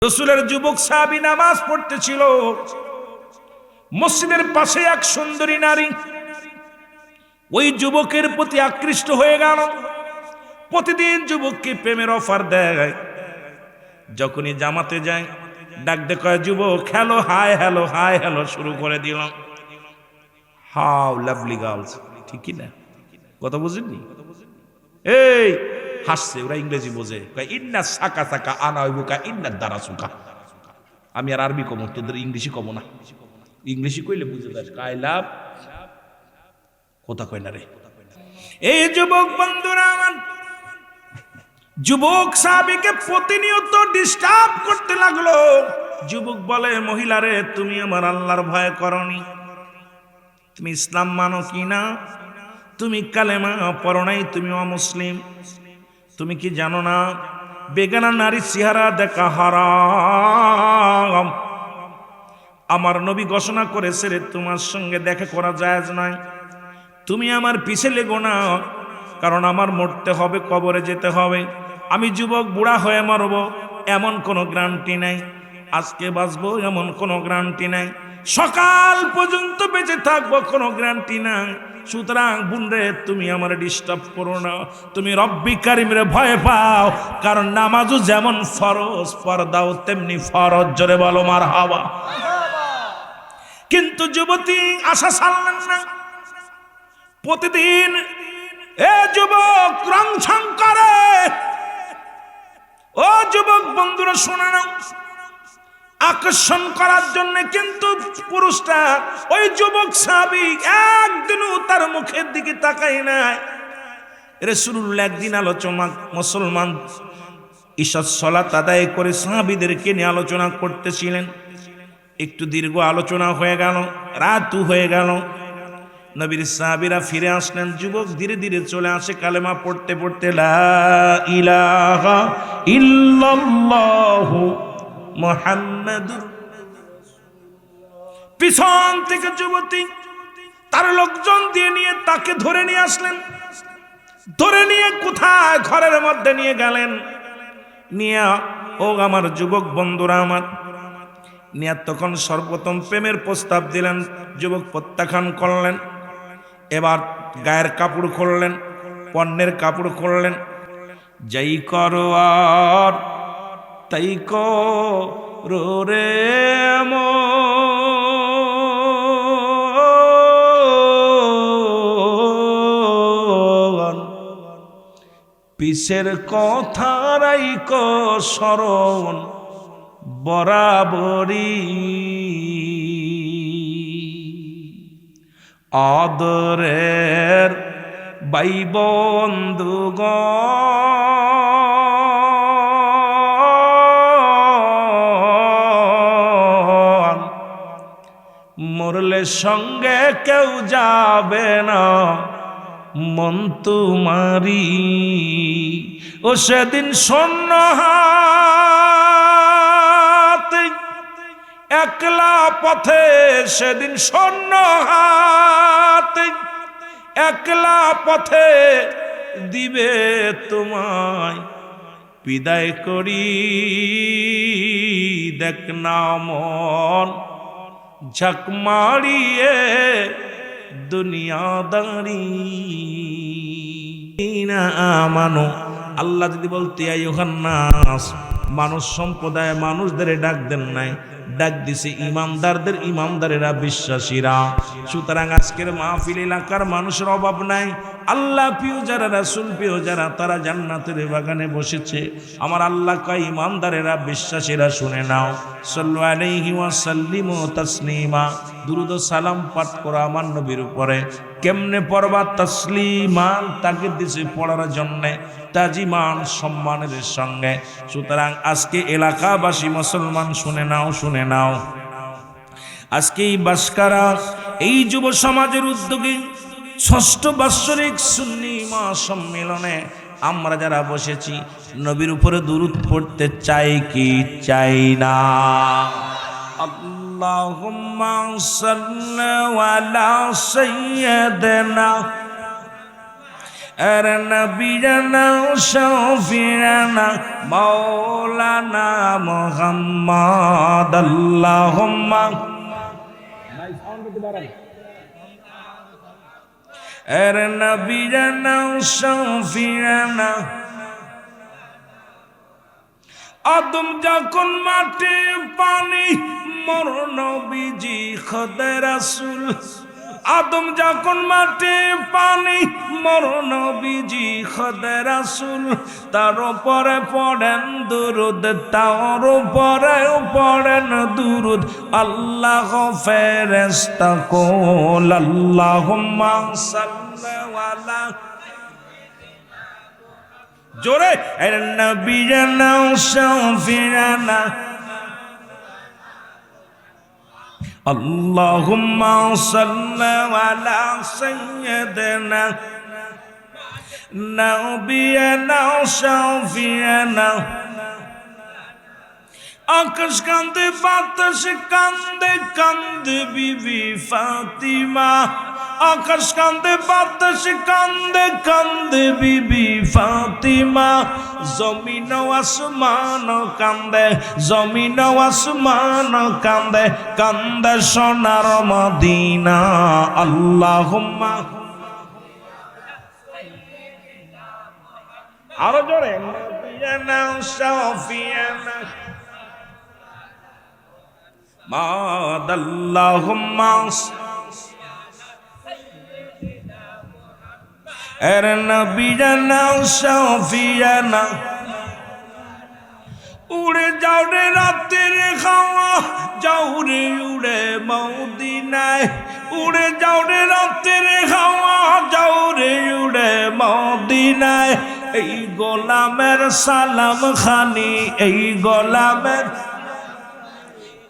রাসূলের যুবক সাহাবী নামাজ পড়তেছিল। মসজিদের পাশে এক সুন্দরী নারী ওই যুবকের প্রতি আকৃষ্ট হয়ে গেল। প্রতিদিন যুবককে প্রেমের অফার দেয়। যখনই জামাতে যায় ডাক দে কয়, যুবক hello hi hello hi hello শুরু করে দিল। হাউ লাভলি গার্লস, ঠিক কি না? কথা বুঝেননি? এই হাসছে, ওরা ইংরেজি বোঝে। ইন্না সাকা সাকা আনা বুকা ইন্না দ্বারা সুকা। আমি আর আরবি কমো, তোদের ইংলিশই কমো না। ইংলিশই কইলে বুঝে যাস। আই লাভ কথা কয় না রে। এই যুবক বন্ধুরা আমার, যুবক সাহাবীকে প্রতিনিয়ত ডিস্টার্ব করতে লাগলো। যুবক বলে, মহিলা রে, তুমি আমার আল্লাহর ভয় করনি? তুমি ইসলাম মানো কি না? তুমি কালেমা পড়ো নাই? তুমি অমুসলিম? তুমি কি জানো না বেগানা নারী চেহারা দেখা হারাম? আমার নবী ঘোষণা করেছে রে, তোমার সঙ্গে দেখা করা জায়েজ নয়। তুমি আমার পিছে লেগো না, কারণ আমার মরতে হবে, কবরে যেতে হবে। আমি যুবক বুড়া হয়ে মরব এমন কোনো গ্যারান্টি নাই। আজকে বাঁচবো এমন কোনো গ্যারান্টি নাই। সকাল পর্যন্ত বেঁচে থাকবো কোনো গ্যারান্টি নাই। সুতরাং বোনরে, তুমি আমার ডিস্টার্ব করো না। তুমি রব্বি কারিমরে ভয় পাও, কারণ নামাজও যেমন ফরজ, পর্দাও তেমনি ফরজ। জোরে বলো মারহাবা। কিন্তু যুবতী আশা ছাড়লেন না। প্রতিদিন এ যুবক রংছং করে। ও যুবক বন্ধুরা শোনা না, আকর্ষণ করার জন্য কিন্তু পুরুষটা ওই যুবক সাহাবী একদিনও তার মুখের দিকে তাকায় নাই। রাসূলুল্লাহ একদিন আলোচনা, মুসলমান ঈশার সালাত আদায় করে সাহাবীদেরকে নিয়ে আলোচনা করতেছিলেন। একটু দীর্ঘ আলোচনা হয়ে গেল, রাতও হয়ে গেল। নবীর সাহাবীরা ফিরে আসলেন। যুবক ধীরে ধীরে চলে আসে, কালেমা পড়তে পড়তে লা ইলাহা ইল্লাল্লাহু মুহাম্মাদুর। পিছন থেকে যুবতী তার লোকজন দিয়ে নিয়ে তাকে ধরে নিয়ে আসলেন। ধরে নিয়ে কোথায়? ঘরের মধ্যে নিয়ে গেলেন। নিয়ে ও আমার যুবক বন্ধুরা আমার, নিয়ে তখন সর্বপ্রথম প্রেমের প্রস্তাব দিলেন। যুবক প্রত্যাখ্যান করলেন। এবার গায়ের কাপড় খুললেন, পণ্যের কাপড় খুললেন। যাই করো আর তাই করো রে মন, পিছের কথা রাইকো স্মরণ বরাবরই। আদরের ভাই বন্ধুগণ, মরলে সঙ্গে কেউ যাবে না, মন তোমারি। ও সেদিন শূন্য হাতে একলা পথে, সেদিন শূন্য হাতে একলা পথে দিবে তোমায় বিদায় করি। দেখ না মন ঝাঁক মারিয়ে দুনিয়াদারি না মানো। আল্লাহ যদি বলতে আইয়ুহান নাস, মানুষ সম্প্রদায় মানুষদের ডাক দেন নাই, ডাক দিছে ইমানদারদের। ইমানদারেরা বিশ্বাসীরা। সুতরাং আজকের মাহফিল এলাকার মানুষের অভাব নাই। আল্লাহ প্রিয় যারা, রাসূল প্রিয় যারা, তারা জান্নাতের বাগানে বসেছে। আমার আল্লাহ কয়, ইমানদারেরা বিশ্বাসীরা শুনে নাও। সাল্লু আলাইহি ওয়া সাল্লিমু তাসলিমা। দুরূদ ও সালাম পাঠ করো আমার নবীর উপরে। কেমনে পড়বা? তাসলিমান, তাকে দিছে পড়ার জন্য, তাজিমান, সম্মানের সঙ্গে। সুতরাং আজকে এলাকাবাসী মুসলমান শুনে নাও, শুনে নাও। আজকে এই বাসকারা, এই যুব সমাজের উদ্যোগে ৬ষ্ঠ বাৎসরিক সুন্নি মহাসম্মেলনে আমরা যারা বসেছি, নবীর উপরে দুরূদ পড়তে চাই কি চাই না? আল্লাহুম্মা সাল্লি আলা সাইয়্যিদিনা আর নবীনা শফিয়ানা মাওলানা মুহাম্মদ আল্লাহুম্মা আর নবীনা শফিয়ানা আদম যখন মাটি পানি মোর নবীজি খোদা রাসূল আদম যখন মাটি পানি মোর নবীজি খোদা রাসূল তার উপরে পড়েন দুরূদ তার উপরে পড়েন দুরূদ আল্লাহ ফেরেশতা কোল আল্লাহুম্মা সাল্লি আলা জোরে নবীনা শফিয়ানা আল্লাহুম্মা সাল্লি আলা সাইয়্যিদিনা নবিয়ানা শফিয়ানা আকাশ কান্দে বাতাস কান্দে কান্দে বিবি ফাতিমা আকাশ কান্দে বাতাস কান্দে কান্দে বিবি ফাতিমা জমিন আসমান কান্দে জমিন আসমান কান্দে কান্দে সোনার মদিনা আল্লাহুম্মা আরো জোরে নবিয়ানা শফিয়ানা মাদাল্লাহুম্মা আর নবীনা শফিয়ানা উড়ে যাও রে রাতের খাওয়া যাও রে উড়ে মদিনায় উড়ে যাও রে রাতের খাওয়া যাও রে উড়ে মদিনায় এই গোলামের সালাম খানি এই গোলামের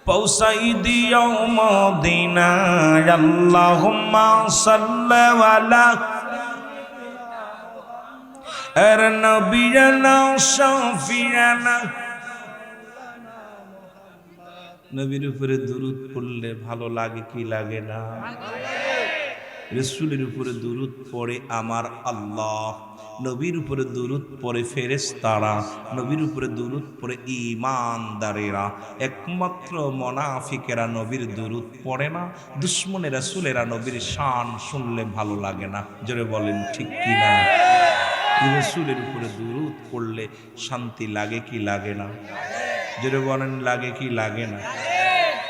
পৌঁছাই দিও মদিনায় আল্লাহুম্মা সাল্লি আলা আর নবীনা শফিয়ানা নবীর উপরে দুরূদ পড়লে ভালো লাগে কি লাগে না রাসূলের উপরে দুরূদ পড়ে আমার আল্লাহ নবীর উপরে দুরূদ পড়ে ফেরেশতারা নবীর উপরে দুরূদ পড়ে ঈমানদারেরা একমাত্র মুনাফিকেরা নবীর দুরূদ পড়ে না দুশমনে রাসূলেরা নবীর শান শুনলে ভালো লাগে না জোরে বলেন ঠিক কি না রাসূলের উপরে দুরূদ পড়লে শান্তি লাগে কি লাগে না জোরে বলেন লাগে কি লাগে না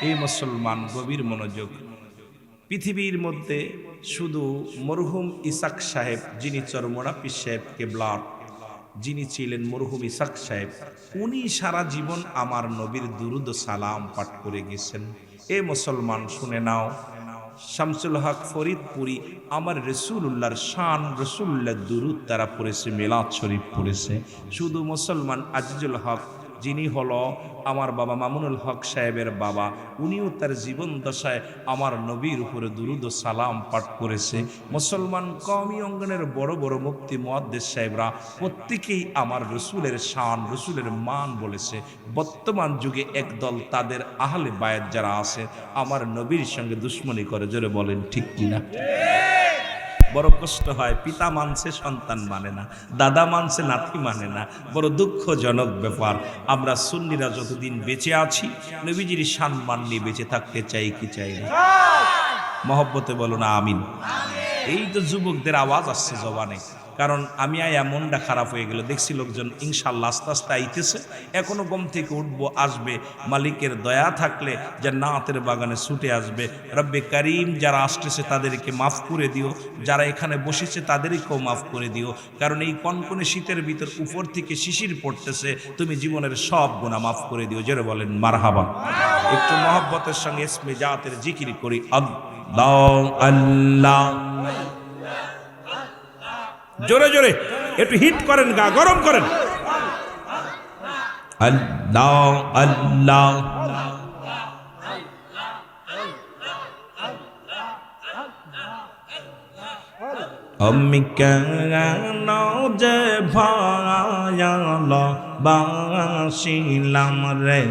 এই মুসলমান গভীর মনোযোগ পৃথিবীর মধ্যে শুধু মরহুম ইসাক সাহেব যিনি চরমোনা পীর সাহেব কেবলা যিনি ছিলেন মরহুম ইসাক সাহেব উনি সারা জীবন আমার নবীর দুরূদ ও সালাম পাঠ করে গেছেন এ মুসলমান শুনে নাও শামসুল হক ফরিদপুরি আমার রাসূলুল্লাহর শান রাসূলুল্লাহর দুরূদ তারা পড়েছে মিলাদ শরীফ পড়েছে শুধু মুসলমান আজিজুল হক যিনি হলো আমার বাবা মামুনুল হক সাহেবের বাবা উনিও তার জীবন দশায় আমার নবীর উপরে দুরূদ ও সালাম পাঠ করেছে মুসলমান কওমি অঙ্গনের বড় বড় মুফতি মুহাদ্দিস সাহেবরা প্রত্যেকেই আমার রাসূলের শান রাসূলের মান বলেছে বর্তমান যুগে একদল তাদের আহলে বায়াত যারা আছে আমার নবীর সঙ্গে দুশমনি করে জোরে বলেন ঠিক কিনা বড় কষ্ট হয় পিতা মানছে সন্তান মানে না দাদা মানছে নাতি মানে না বড় দুঃখজনক ব্যাপার আমরা সুন্নিরা যতদিন বেঁচে আছি নবীজির সম্মান নিয়ে বেঁচে থাকতে চাই কি চাই না মহব্বতে বলো না আমিন এই তো যুবকদের আওয়াজ আসছে জবানে কারণ আমি মনটা খারাপ হয়ে গেল দেখছি লোকজন ইনশাআল্লাহ আস্তে আস্তে আইতেছে এখনো গম থেকে উঠবো আসবে মালিকের দয়া থাকলে জান্নাতের বাগানে ছুটে আসবে রব্বে কারীম যারা আসতেছে তাদেরকে মাফ করে দিও যারা এখানে বসেছে তাদেরকেও মাফ করে দিও কারণ এই কনকনে শীতের ভিতর উপর থেকে শিশির পড়তেছে তুমি জীবনের সব গুনাহ মাফ করে দিও জোরে বলেন মারহাবা একটু মহব্বতের সঙ্গে ইসমে জাতের জিকির করি আল্লাহ আল্লাহ জোরে জোরে একটু হিট করেন গা গরম করেন আল্লাহ আল্লাহ আমি কেন যে ভায়াল বাসিলাম রে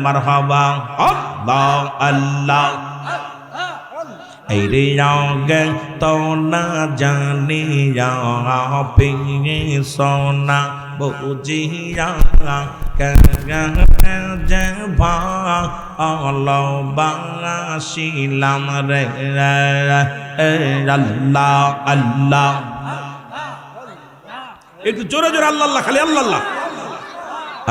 মারহাবা আল্লাহ আল্লাহ এই রে আগে তো না জানিয়া পিয়ে সোনা বুঝিয়া যে ভালোবাসিলাম রে আল্লাহ আল্লাহ একটু জোরে জোরে আল্লাহ আল্লাহ খালি আল্লাহ আল্লাহ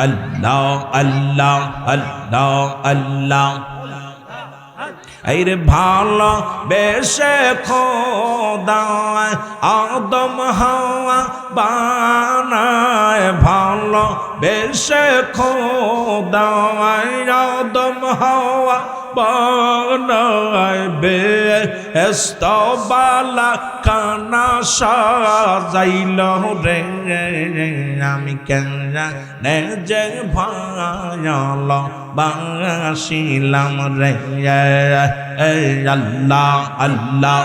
আল্লাহ আল্লাহ আল্লাহ আল্লাহ এই রে ভালো বেশে খোদা আদম হাওয়া বানায় ভালো বেশে খোদা আদম হাওয়া বানায় বেস্তবালা কানা সাজাইল রে আমি কেন যে ভায়াল বাসিলাম রে আল্লাহ আল্লাহ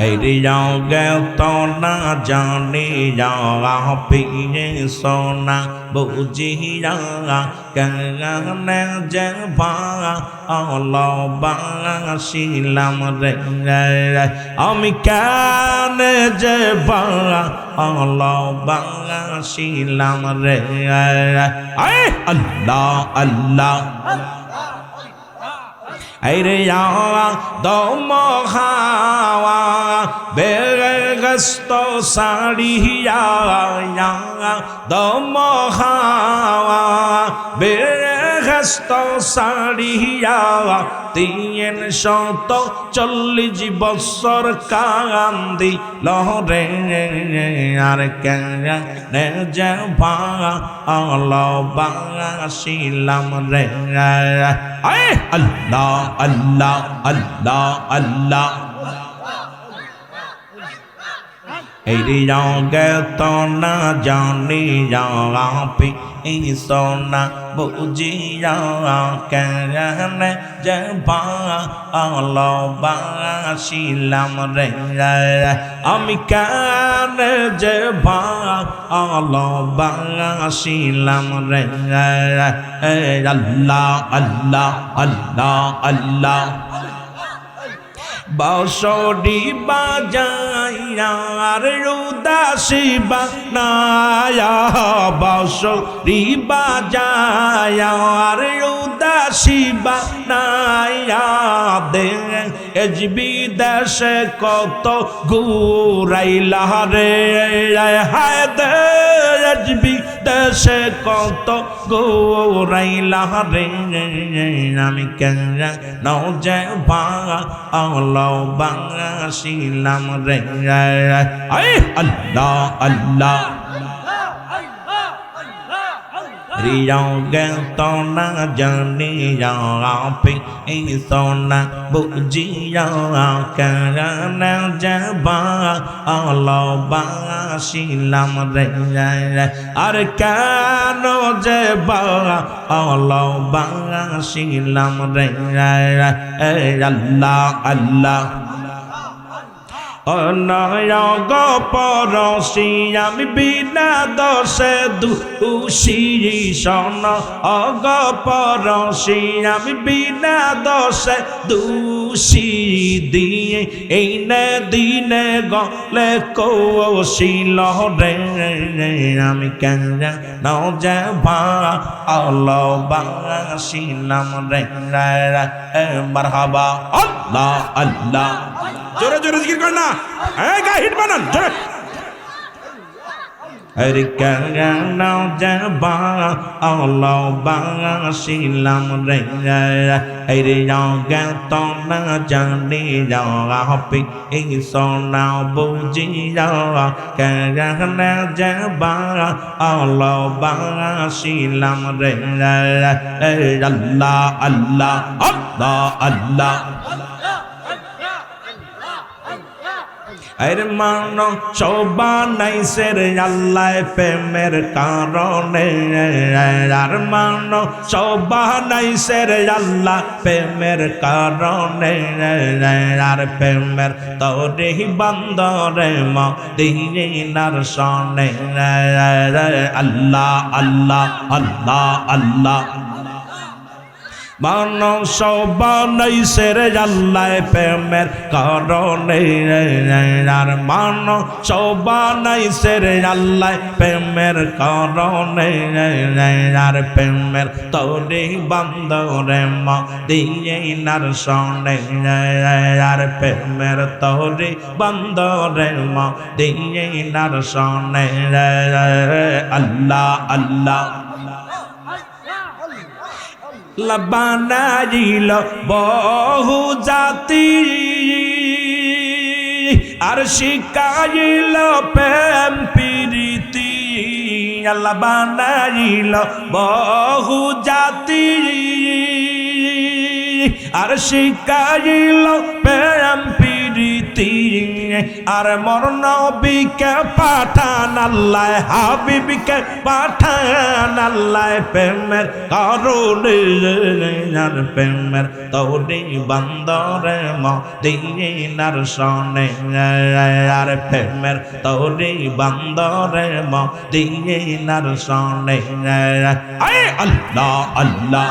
এই যাও গে তো না জানি যাও পিয়ে সোনা বুঝিয়া কেন যে ভালোবাসিলাম রে আমি কেন যে ভালোবাসিলাম রে আল্লাহ আল্লাহ এই রে দম হাওয়া বেগস্ত সাড়িয়া দম হাওয়া বেগস্ত সাড়িয়া 340 বছর কান্দি লহরে আর কেন যে ভালোবাসিলাম রে আল্লাহ আল্লাহ আল্লাহ আল্লাহ এই গে তো না জানি পি সোনা বুঝিয়া কেন যে ভালোবাসিলাম রে আমি কেন যে ভালোবাসিলাম রে আল্লাহ আল্লাহ আল্লাহ আল্লাহ বাঁশরি বাজাইয়া আর উদাসী বানায়া বাঁশরি বাজাইয়া আর উদাসী বানায়া দেশবি দেশে কত ঘুরাইলা রে হায় দেশবি দেশে কত ঘুরাইলা রে আমি কেন যে ভালোবাসিলাম রে আল্লাহ আল্লাহ রিয়াও গে তো না জানিয়া পি সোনা বুঝিয়া কেন যে ভালোবাসিলাম রে আর কেন যে ভালোবাসিলাম রে আল্লাহ আল্লাহ অনয়গ পরশি আমি বিনা দোষে দোষী শোন অগ পরশি আমি বিনা দোষে দোষী দিয়ে এই নে দিনে গলে কৌশিল রে আমি কেন যে ভালোবাসিলাম রে মারহাবা আল্লাহ আল্লাহ জোরে জোরে জিকির কর না গায়ে হিট বানান জোরে আরে কেন যে ভালোবাসিলাম রে আরে গে তো না জানি পি সোনা বুঝিয়া কেন যে ভালোবাসিলাম রে আল্লাহ আল্লাহ আল্লাহ আল্লাহ আরে মানো শোভা নাই সের আল্লাহ প্রেমের কারণে আর মানো শোভা নাই সের আল্লাহ প্রেমের কারণে আর প্রেমের তোরে বান্দরে মদিনার সনে আল্লাহ আল্লাহ আল্লাহ আল্লাহ মানুষ বানাইছে রে আল্লাহ প্রেমের কারণে আর মানুষ বানাইছে রে আল্লাহ প্রেমের কারণে আর প্রেমের তরে বান্দরে মদিনার সনে আর প্রেমের তরে বান্দরে মদিনার সনে আল্লাহ আল্লাহ বানাইল বহু জাতি আর শিখাইল প্রেম প্রীতি আল্লাহ বানাইল বহু জাতি আর শিখাইল প্রেম প্রীতি আর মোর নবীকে পাঠান আল্লাহ হাবিবকে পাঠান আল্লাহ প্রেমের কারণে আর প্রেমের তৌরি বান্দরে মদিনার সনে আর প্রেমের তৌরি বান্দরে মদিনার সনে আল্লাহ আল্লাহ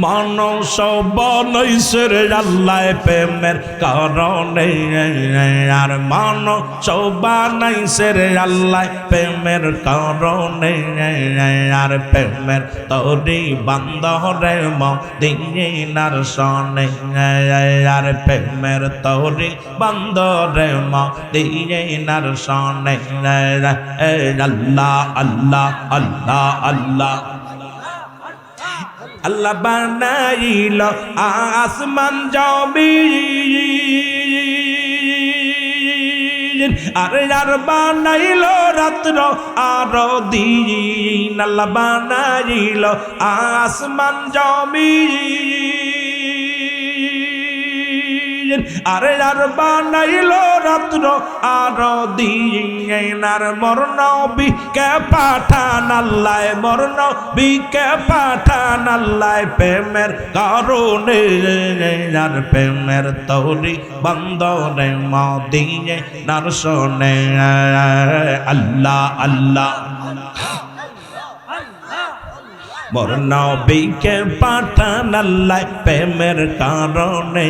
মানুষ বানাইছে রে আল্লাহ প্রেমের কারণে আর মানুষ বানাইছে রে আল্লাহ প্রেমের কারণে আর প্রেমের তরি বান্দরে মদিনার সনে আর প্রেমের তরি বান্দরে মদিনার সনে আল্লাহ আল্লাহ আল্লাহ আল্লাহ আল্লাহ বানাইল আসমান জমিন আর আর বানাইল রাত্র আর দিন আল্লাহ বানাইল আসমান জমিন আর আর বানাইল রাত্র আর দিন আর মোর নবীকে পাঠান আল্লাহ মোর নবীকে পাঠান আল্লাহ প্রেমের কারণে আর প্রেমের তৌরি বান্দরে মদিনার সনে আল্লাহ আল্লাহ মোর নবীকে পাঠান আল্লাহ প্রেমের কারণে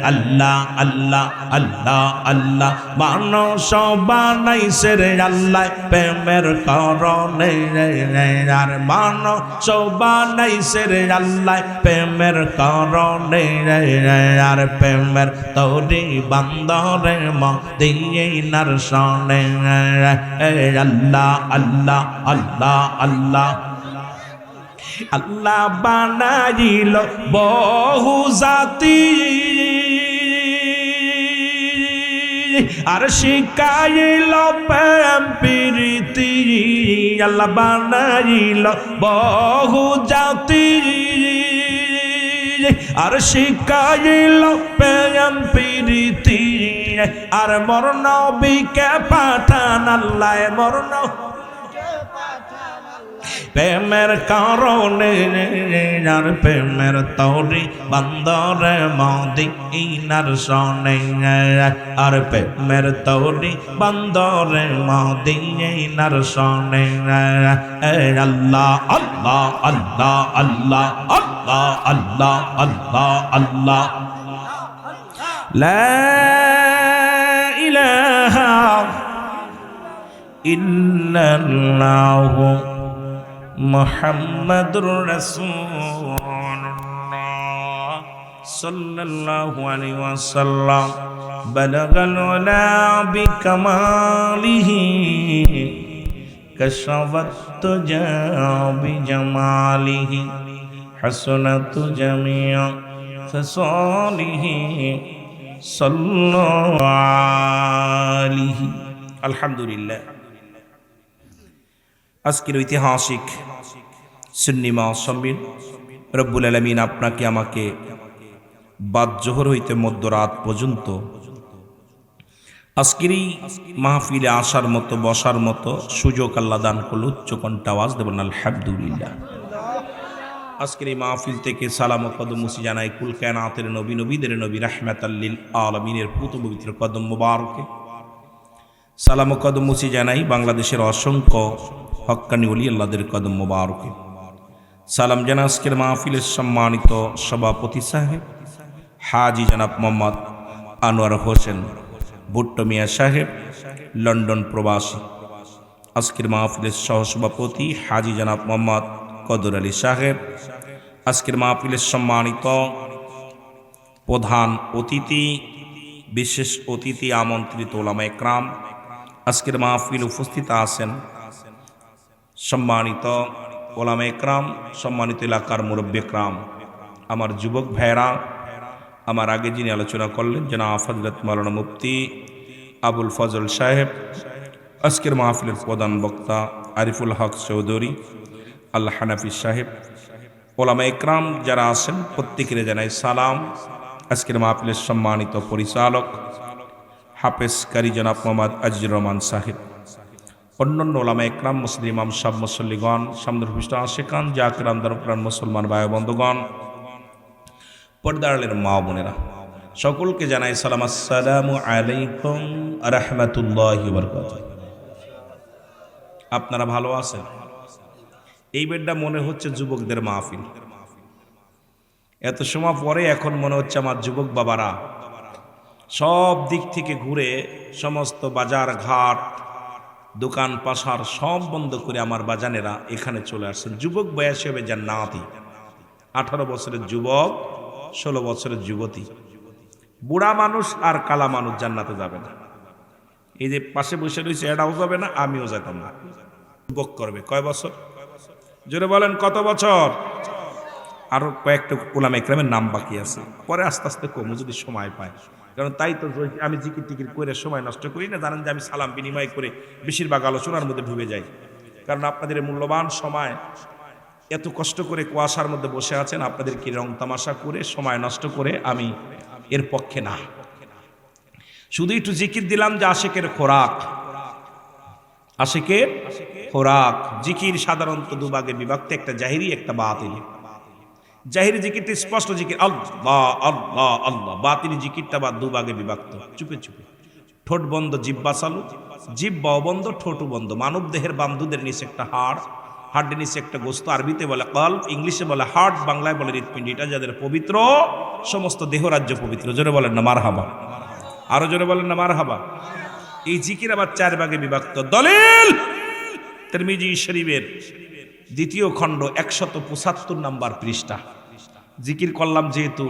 আল্লাহ আল্লাহ আল্লাহ আল্লাহ মানুষ বানাইছে রে আল্লাহ প্রেমের কারণে আর মানুষ বানাইছে রে আল্লাহ প্রেমের কারণে আর প্রেমের তৌরি বান্দরে মদিনার সনে আল্লাহ আল্লাহ আল্লাহ আল্লাহ আল্লাহ বানাইল বহু জাতি আর শিখাইল প্রেম প্রীতি আল্লাহ বানাইল বহু জাতি আর শিখাইল প্রেম প্রীতি আর মোর নবীকে পাঠান আল্লাহ মোর প্রেমের কারণে আর প্রেমের তৌরি বান্দরে মদিনার সনে আর প্রেমের তৌরি বান্দরে মদিনার সনে আল্লাহ আল্লাহ আল্লাহ আল্লাহ আল্লাহ আল্লাহ আল্লাহ আল্লাহ লা ইলাহা ইল্লাল্লাহু মুহাম্মাদুর রাসূলুল্লাহ সাল্লাল্লাহু আলাইহি ওয়াসাল্লাম বালাগাল ওয়ালা বিকামালিহি কাশাফাত তুজা বিজামালিহি হাসানাত জামিআ ফিসালিহি সাল্লাল্লাহু আলাইহি আলহামদুলিল্লাহ। আজকের ঐতিহাসিক সুন্নি মাহফিল রব্বুল আলামিন আপনাকে আমাকে বাদ জোহর হইতে মধ্যরাত পর্যন্ত আজকের এই মাহফিলে আসার মতো বসার মতো সুযোগ আল্লাহ দান করল। উচ্চ কণ্ঠে আওয়াজ দেবেন আলহামদুলিল্লাহ। আজকের এই মাহফিল থেকে সালাম ও কদম মুসি জানাই কুল কায়নাতের নবী নবীদের নবী রাহমাতাল লিল আলামিনের পুত পবিত্র কদম মুবারকে। সালাম ও কদম মুসি জানাই বাংলাদেশের অসংখ্য হক্কানি ওলি আল্লাহদের কদম মোবারকে সালাম জানা আজকের মাহফিলের সম্মানিত সভাপতি সাহেব হাজি জনাব মোহাম্মদ আনোয়ার হোসেন ভুট্টো মিয়া সাহেব, লন্ডন প্রবাসী। আজকের মাহফিলের সহসভাপতি হাজি জনাব মোহাম্মদ কদর আলী সাহেব। আজকের মাহফিলের সম্মানিত প্রধান অতিথি, বিশেষ অতিথি আমন্ত্রিত ওলামা একরাম, আজকের মাহফিল উপস্থিত আছেন সম্মানিত ওলামা একরাম, সম্মানিত এলাকার মুরব্বী একরাম, আমার যুবক ভাইয়েরা, আমার আগে যিনি আলোচনা করলেন জনাব হযরত মাওলানা মুফতি আবুল ফজল সাহেব, আজকের মাহফিলের প্রধান বক্তা আরিফুল হক চৌধুরী আল হানাফি সাহেব, ওলামা একরাম যারা আছেন প্রত্যেকের জানাই সালাম। আজকের মাহফিলের সম্মানিত পরিচালক হাফেজ কারি জনাব মোহাম্মদ আজিজুর রহমান সাহেব, অন্যান্য ওলামা একরাম, মুসলিম ইমাম সাহেব, মুসল্লিগণ, সামনের পৃষ্ঠ আশেকান জাকিরান দরপ্রাণ মুসলমান ভাই বন্ধুগণ, পর্দারের মা বোনেরা, সকলকে জানাই সালাম। আসসালামু আলাইকুম ওয়া রাহমাতুল্লাহি ওয়া বারাকাতুহু। আপনারা ভালো আছেন? এই বেডটা মনে হচ্ছে যুবকদের মাহফিল। এত সময় পরে এখন মনে হচ্ছে আমার যুবক বাবারা সব দিক থেকে ঘুরে সমস্ত বাজার ঘাট দোকান পাশার সব বন্ধ করে আমার বাজানেরা এখানে চলে আসছেন। যুবক বয়স হবে জান্নাতি, 18 বছরের যুবক, 16 বছরের যুবতী, বুড়া মানুষ আর কালা মানুষ জান্নাতে যাবে না। এই যে পাশে বসে রয়েছে এটাও যাবে না, আমিও যেতাম না। যুবক করবে কয় বছর? জোরে বলেন কত বছর? আরো কয়েকটা ওলামা ইকরামের নাম বাকি আছে, পরে আস্তে আস্তে কমু যদি সময় পায়। কারণ তাই তো আমি জিকির টিকির করে সময় নষ্ট করি না। জানেন যে আমি সালাম বিনিময় করে বেশিরভাগ আলোচনার মধ্যে ঢুকে যাই। কারণ আপনাদের মূল্যবান সময় এত কষ্ট করে কুয়াশার মধ্যে বসে আছেন, আপনাদের কি রং তামাশা করে সময় নষ্ট করে আমি এর পক্ষে না। শুধু একটু জিকির দিলাম যে আশিকের খোরাক, আশিকের খোরাক। জিকির সাধারণত দুভাগে বিভক্ত, একটা জাহিরি, একটা বাতিনি। জাহিরি জিকিরটা স্পষ্ট জিকির আল্লাহ আল্লাহ আল্লাহ, বাতিনি জিকিরটা বা দুভাগে বিভক্ত, চুপে চুপে, ঠোঁট বন্ধ জিহ্বা চালু, জিহ্বাও বন্ধ ঠোঁটও বন্ধ। মানব দেহের বাম দুধের নিচে একটা হাড়, হাড়ের নিচে একটা গোস্ত, আরবিতে বলে কলব, ইংলিশে বলে হার্ট, বাংলায় বলে হৃৎপিণ্ড। এটা যাদের পবিত্র, সমস্ত দেহরাজ্য পবিত্র। জোরে বলেন না মারহাবা, আরো জোরে বলেন না মারহাবা। এই জিকির আবার 4 ভাগে বিভক্ত। দলিল তিরমিজি শরীফের 2য় খণ্ড 175 নম্বর পৃষ্ঠা। জিকির করলাম যেহেতু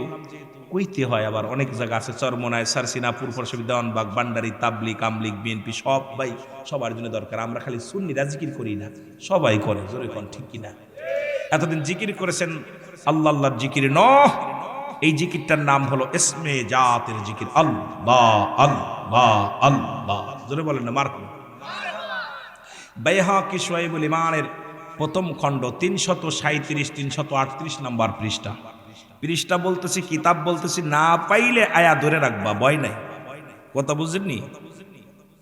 কইতে হয়, আবার অনেক জায়গা আছে, চরমনায়, সারসিনাপুর, পরশবী, দেওয়ানবাগ, বান্ডারি, তাবলিগ, আমলিগ, বিএনপি, সবাই সবার জন্য দরকার। আমরা খালি সুন্নিরা জিকির করি না, সবাই করে। জোরে কোন ঠিক কিনা? এতদিন জিকির করেছেন আল্লাহ আল্লাহর জিকির নয়, এই জিকিরটার নাম হলো ইসমে জাতের জিকির, আল্লাহ আল্লাহ আল্লাহ। জোরে বলেন না মারহাবা। বাইহাকি শুআইবুল ঈমানের 1ম খণ্ড 337 338 নম্বর পৃষ্ঠা। পৃষ্ঠা বলতেছি, কিতাব বলতেছি, না পাইলে আয়া ধরে রাখবা, ভয় নাই। কথা বুঝেননি?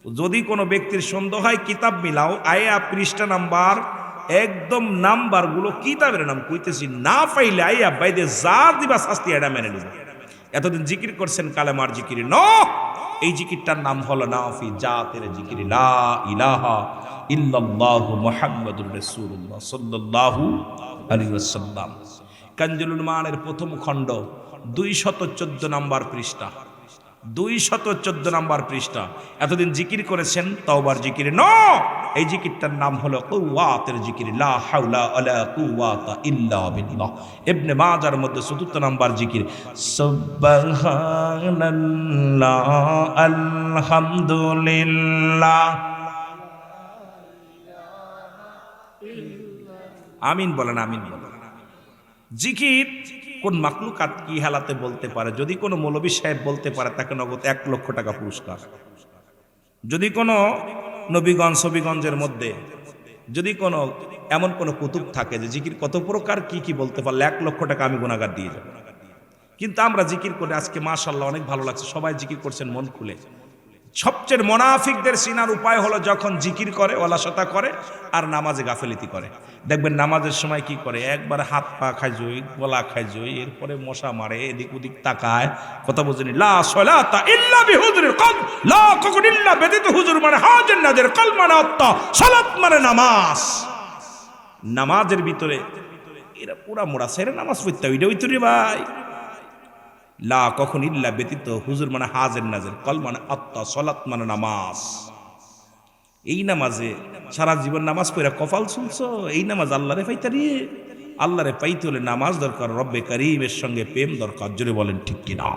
যদি কোনো ব্যক্তির সন্দেহ হয় কিতাব মিলাও, আয়া পৃষ্ঠা নাম্বার একদম নাম্বার গুলো কিতাবের নাম কইতেছি, না পাইলে আয়া বাইদে যা দিবা শাস্তি এটা মেনে নিবা। এতদিন জিকির করছেন কালেমার জিকির ন, এই জিকিরটার নাম হলো নাফি জাতের জিকির, লা ইলাহা ইল্লাল্লাহু মুহাম্মাদুর রাসূলুল্লাহ সাল্লাল্লাহু আলাইহি ওয়াসাল্লাম। কানজুল মানের 1ম খণ্ড 214 নম্বর পৃষ্ঠা, 214 নম্বর পৃষ্ঠা। এতদিন জিকির করেছেন তাওবার জিকির ন, এই জিকিরটার নাম হলো কুওয়াতের জিকির, লা হাওলা ওয়ালা কুওয়াতা ইল্লা বিল্লাহ। ইবনে মাজার মধ্যে 4th নম্বর জিকির, সুবহানাল্লাহ আলহামদুলিল্লাহ। আমিন বলেন, আমিন বলেন। জিকির কোন মাখলুকাত কি হালাতে বলতে পারে? যদি কোনো মৌলবী সাহেব বলতে পারে, তাকে নগদ 1 লক্ষ টাকা পুরস্কার। যদি কোনো নবীগঞ্জ ছবিগঞ্জের মধ্যে যদি কোনো এমন কোনো কুতুব থাকে যে জিকির কত প্রকার কি কি বলতে পারলে 1 লক্ষ টাকা আমি গুনাহগার দিয়ে যাব। কিন্তু আমরা জিকির করে আজকে মাশাআল্লাহ অনেক ভালো লাগছে, সবাই জিকির করছেন মন খুলে। সবচেয়ে মুনাফিকদের চিনার উপায় হলো যখন জিকির করে অলসতা করে আর নামাজে গাফেলিতি করে। দেখবেন নামাজের সময় কি করে, একবার হাত পা খায় জই, গলা খায় জই, এরপরে মশা মারে, এদিক ওদিক তাকায়, কথা বুঝেনি। লা সলাতা ইল্লা বিহুজুরিল কলব, লা কুকুন ইল্লা ব্যতীত হুজুর মানে হাজের নাজের, কলব মানে আত্মা, সালাত মানে নামাজ। নামাজের ভিতরে এরা পুরা মোড়া সেরে নামাজ পড়তে ওইটা ওই রে ভাই। লা কখন ইল্লা ব্যতীত হুজুর মানে হাজের নাজের, কল মানে আত্মা, সলাত মানে নামাজ। এই নামাজে সারা জীবন নামাজ পড়া কপাল শুনছো, এই নামাজ আল্লাহরে পাইতারি। আল্লাহরে পাইতে হলে নামাজ দরকার, রব্বে কারীমের সঙ্গে প্রেম দরকার। জোরে বলেন ঠিক কিনা?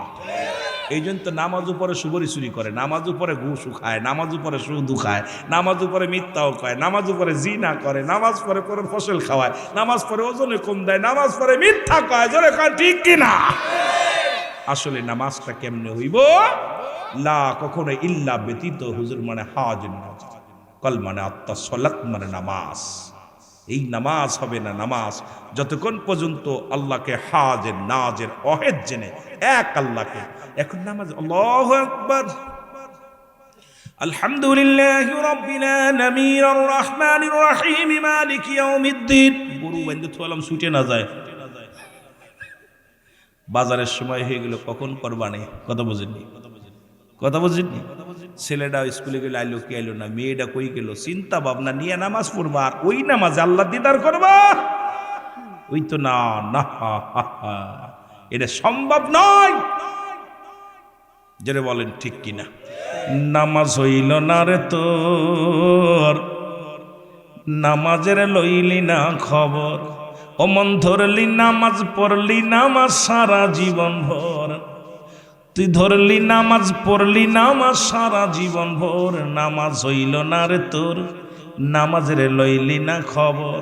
এই জন্য তো নামাজ উপরে সুবরি চুরি করে, নামাজ উপরে ঘুষও খায়, নামাজ উপরে সুদু খায়, নামাজ উপরে মিথ্যাও খায়, নামাজ উপরে জিনা করে, নামাজ পড়ে পরে ফসল খাওয়ায়, নামাজ পড়ে ওজনে কম দেয়, নামাজ পড়ে মিথ্যা কয়। জোরে কয় ঠিক কিনা? আসলে নামাজটা কেমনে হইব? লা কখনো ইল্লা ব্যতীত হুজুর মানে হাজের নাজের, কল মানে আত্মা, সলাত মানে নামাজ। এই নামাজ হবে না নামাজ যতক্ষণ পর্যন্ত আল্লাহকে হাজের নাজের অহেদ জেনে এক আল্লাহকে। এখন নামাজ আল্লাহু আকবার, আলহামদুলিল্লাহি রাব্বিল আলামিন আর রহমানির রহিম মালিকি ইয়াউমিদ্দিন। গরু বাইন্দে থুয়ালাম ছুটে না যায়। বাজারের সময় হয়ে গেল, কখন কোরবানি, কথা বুঝেননি, কথা বুঝেননি। ছেলেটা স্কুলে গেলে আইলো কি আইলো না, মেয়েটা কই গেল, চিন্তা ভাবনা নিয়ে নামাজ পড়বা, আর ওই নামাজ আল্লাহ দিদার করবা, ওই তো না না, এটা সম্ভব নয়। যেটা বলেন ঠিক কিনা? নামাজ হইল না রে তোর, নামাজের লইলি না খবর, অমন ধরলি নামাজ পড়লি নামাজ সারা জীবন ভর, তুই ধরলি নামাজ পড়লি নামাজ সারা জীবন ভর, নামাজ হইল না রে তোর, নামাজের লইলি না খবর।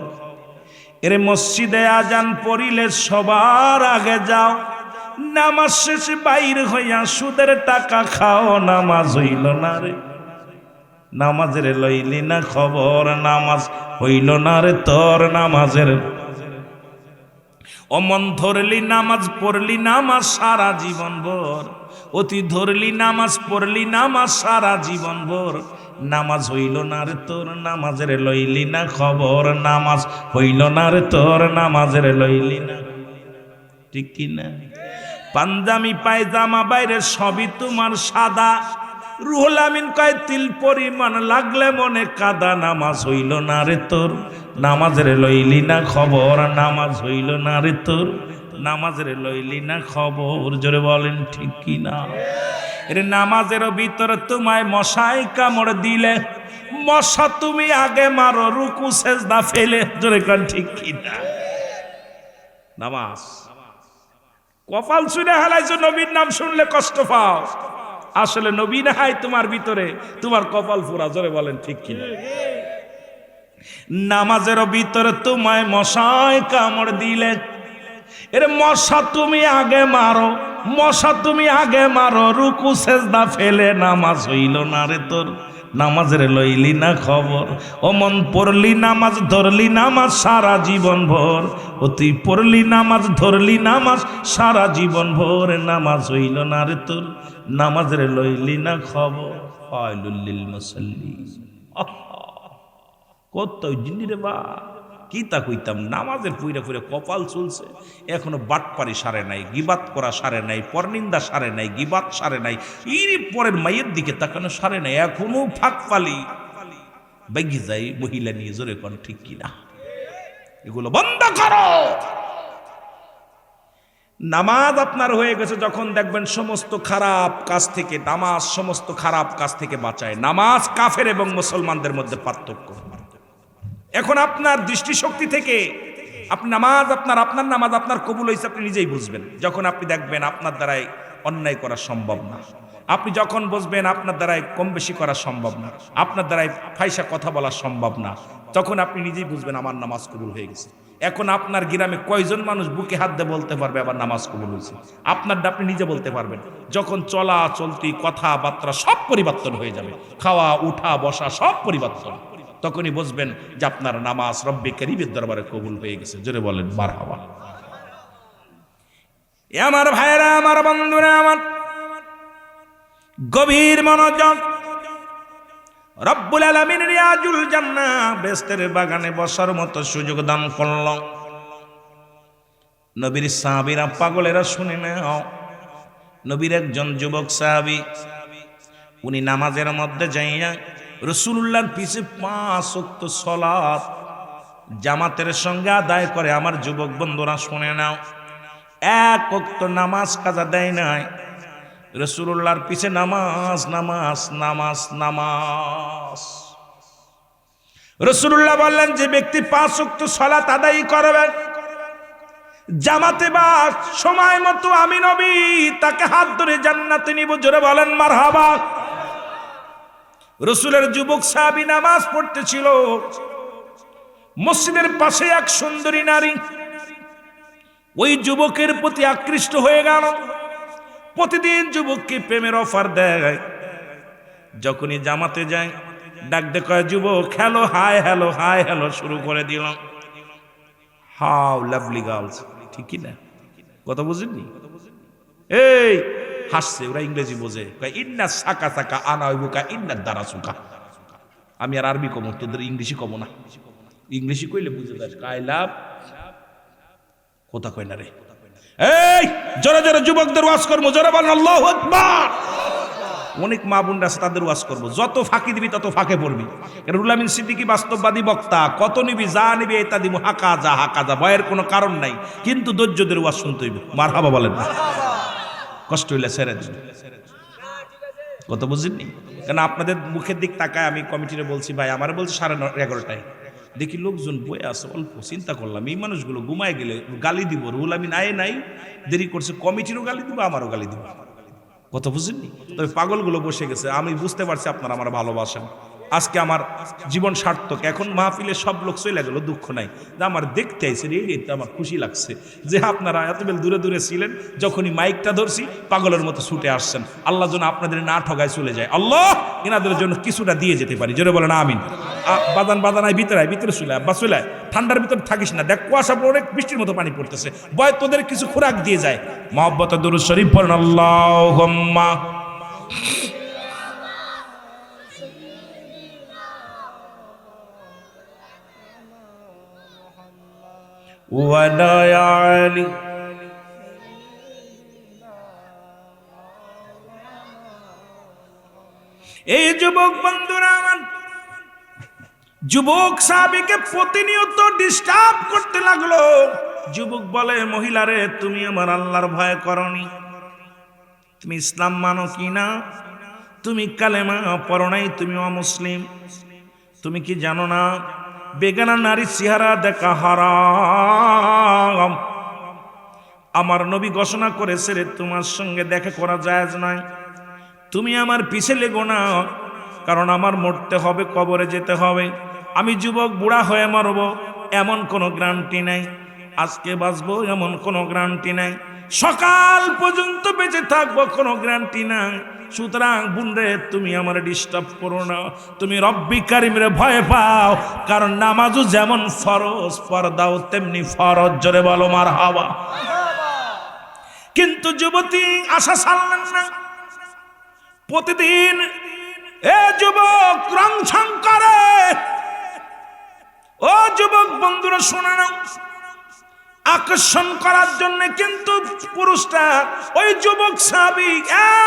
এরে মসজিদে আজান পড়িলে সবার আগে যাও, নামাজ শেষে বাইর হইয়া সুদের টাকা খাও, নামাজ হইল না রে, নামাজের লইলি না খবর, নামাজ হইল না রে তোর, নামাজের অমন ধরলি নামাজ পড়লি নামাজ সারা জীবন ভর, অতি ধরলি নামাজ পড়লি নামাজ সারা জীবন ভর, নামাজ হইল না রে তোর, নামাজের লইলি না খবর, নামাজ হইল না রে তোর, নামাজের লইলি না। ঠিক কিনা? পাঞ্জামি পায়জামা বাইরে সবই তোমার সাদা, রুহুল আমিন কয় তিল পরিমাণ লাগলে মনে কাদা, নামাজ হইল না রে তোর, নামাজের লইলি না খবর, নামাজ হইল না রে তোর, নামাজের লইলি না খবর। জোরে বলেন ঠিক কিনা? এর নামাজের ভিতরে তোমায় মশাই কামড় দিলে, মশা তুমি আগে মারো রুকু সেজদা ফেলে। জোরে কন ঠিক কিনা? নামাজ কপাল ছুঁড়ে হেলাইছো, নবীর নাম শুনলে কষ্ট পাও, আসলে নবী না হয় তোমার ভিতরে, তোমার কপাল পুরা। জোরে বলেন ঠিক কিনা? নামাজের ভিতরে তোমায় মশায় কামড় দিলে, এর মশা তুমি আগে মারো, মশা তুমি আগে মারো রুকু সেজদা ফেলে, নামাজ হইল না রে তোর, নামাজের লইলি না খবর, অমন পড়লি নামাজ ধরলি নামাজ সারা জীবন ভর, অতি পড়লি নামাজ ধরলি নামাজ সারা জীবন ভর, নামাজ হইল না রে তোর, নামাজের লইলি না খবর। ফায়লুল লিল মুসাল্লিন। কত জিন্নি রে বা, কি তা কইতাম, নামাজের পুইরা পুইরা কপাল চলছে, এখনো বাটপারি সারে নাই, গিবাত করা সারে নাই, পরনিন্দা সারে নাই, গিবাত সারে নাই, এর পরের মায়ের দিকে তাকানো সারে নাই, এখনো ফাঁক পালি বেগে যাই মহিলা নিয়ে। জোরে কোন ঠিক কিনা? এগুলো বন্ধ করো। নামাজ আপনার হয়ে গেছে যখন দেখবেন সমস্ত খারাপ কাজ থেকে, নামাজ সমস্ত খারাপ কাজ থেকে বাঁচায়। নামাজ কাফের এবং মুসলমানদের মধ্যে পার্থক্য। এখন আপনার দৃষ্টিশক্তি থেকে আপনি নামাজ আপনার নামাজ আপনার কবুল হয়েছে আপনি নিজেই বুঝবেন যখন আপনি দেখবেন আপনার দ্বারাই অন্যায় করা সম্ভব না, আপনি যখন বুঝবেন আপনার দ্বারাই কম বেশি করা সম্ভব না, আপনার দ্বারাই ফাইসা কথা বলা সম্ভব না, তখন আপনি নিজেই বুঝবেন আমার নামাজ কবুল হয়ে গেছে। এখন আপনার গ্রামে কয়জন মানুষ বুকে হাত দিয়ে বলতে পারবে আবার নামাজ কবুল হয়েছে? আপনারটা আপনি নিজে বলতে পারবেন। যখন চলা চলতি কথাবার্তা সব পরিবর্তন হয়ে যাবে, খাওয়া উঠা বসা সব পরিবর্তন, তখনই বুঝবেন যে আপনার নামাজ রব্বে কারীমের দরবারে কবুল হয়ে গেছে। জোরে বলেন মারহাবা। আমার ভাইরা, আমার বন্ধুরা, আমার গভীর মনোযোগ। রব্বুল আলামিন রিয়াজুল জান্নাহ বেহেশতের বাগানে বসার মতো সুযোগ দান করল। নবীর সাহাবীরা পাগলেরা শুনে নাও, নবীর একজন যুবক সাহাবী উনি নামাজের মধ্যে যাইয়া রাসূলুল্লাহর পিছে 5 ওয়াক্ত সালাত জামাতের সঙ্গে আদায় করে। আমার যুবক বন্ধুরা শুনে নাও, 1 ওয়াক্ত নামাজ কাজা দেয় নাই, রাসূলুল্লাহর পিছে নামাজ নামাজ নামাজ নামাজ। রাসূলুল্লাহ বললেন, যে ব্যক্তি 5 ওয়াক্ত সালাত আদায় করবে জামাতে বা সময় মতো, আমি নবী তাকে হাত ধরে জান্নাতে নিব। জোরে বলেন মারহাবা। রাসূলের যুবক সাহাবী নামাজ পড়তেছিল, মসজিদের পাশে এক সুন্দরী নারী ওই যুবকের প্রতি আকৃষ্ট হয়ে গেল। প্রতিদিন যুবককে প্রেমের অফার দেয়, যখনই জামাতে যায় ডাক দে কয়, যুবক hello hi hello hi hello শুরু করে দিল। হাউ লাভলি গার্লস, ঠিক কি না? কথা বুঝেননি? এই হাসছে, ওরা ইংরেজি বোঝে। ইন্না সাকা সাকা আনা হইবুকা ইন্না দ্বারা সুকা। আমি আর আরবি কমো, তোদের ইংলিশই কমো না। ইংলিশই কইলে বুঝে যাস। আই লাভ কথা কয় না রে। এই জোরে জোরে যুবকদের ওয়াজ করবো, জোরে বলেন আল্লাহু আকবার। অনেক মা বোনরা আছে, তাদের ওয়াজ করবো। যত ফাঁকি দিবি তত ফাঁকে পড়বি। রুহুল আমিন সিদ্দিকী বাস্তববাদী বক্তা, কত নিবি যা নিবি এটা দিব, হাকা যা ভয়ের কোনো কারণ নাই, কিন্তু ধৈর্যদের ওয়াজ শুনতে হইবে। মারহাবা বলেন না, কষ্ট হইলে ছেড়ে দিন। কত বুঝেননি? কেন আপনাদের মুখের দিক তাকায় আমি কমিটিরে বলছি, ভাই আমার বলছে 11:30টায়, দেখি লোকজন বয়ে আছে অল্প, চিন্তা করলাম এই মানুষগুলো ঘুমায় গেলে গালি দিব। রুহুল আমিন আয়ে নাই, দেরি করছে, কমিটিরও গালি দিব, আমারও গালি দিব। কথা বুঝেননি? তবে পাগলগুলো বসে গেছে, আমি বুঝতে পারছি আপনারা আমার ভালোবাসেন। আজকে আমার জীবন সার্থক। এখন মাহফিলে সব লোক চলে গেল, দুঃখ নাই, যে আমার দেখতে আইসেন, এই তো আমার খুশি লাগছে যে আপনারা এত বেল দূরে দূরে ছিলেন, যখনই মাইকটা ধরছি পাগলের মতো ছুটে আসছেন। আল্লাহ যেন আপনাদের না ঠগায় চলে যায়, আল্লাহ এনাদের জন্য কিছুটা দিয়ে যেতে পারি। জোরে বলেন আমিন। বাদানায় ভিতরে চলে বা চলে, ঠান্ডার ভিতরে থাকিস না, দেখ কুয়াশা পড়ে বৃষ্টির মতো পানি পড়তেছে, বয় তোদের কিছু খোরাক দিয়ে যায়। মহব্বত দুরূদ শরীফ পড়েন, আল্লাহুম্মা ওয়ালা আলি। এই যুবক বন্ধুরা আমার, যুবক সাহাবীকে প্রতিনিয়ত ডিস্টার্ব করতে লাগলো। যুবক বলে, মহিলারে তুমি আমার আল্লাহর ভয় করনি? তুমি ইসলাম মানো কি না? তুমি কালেমা পড়ো নাই? তুমি অমুসলিম? তুমি কি জানো না বেগানা নারী চেহারা দেখা হারাম? আমার নবী ঘোষণা করেছে রে, তোমার সঙ্গে দেখা করা জায়েজ নয়। তুমি আমার পিছে লেগো না, কারণ আমার মরতে হবে, কবরে যেতে হবে। আমি যুবক বুড়া হয়ে মরব এমন কোনো গ্যারান্টি নাই, আজকে বাঁচবো এমন কোনো গ্যারান্টি নাই, সকাল পর্যন্ত বেঁচে থাকবো কোনো গ্যারান্টি নাই। সুতরাং বোনরে তুমি আমার ডিস্টার্ব করো না, তুমি রব্বি কারিমরে ভয় পাও, কারণ নামাজও যেমন ফরজ, পর্দাও তেমনি ফরজ। জোরে বলো মারহাবা। কিন্তু যুবতী আশা ছাড়লেন না। প্রতিদিন এ যুবক রংছং করে। ও যুবক বন্ধুরা শোনা না, আকর্ষণ করার জন্য কিন্তু পুরুষটা ওই যুবক সাহাবী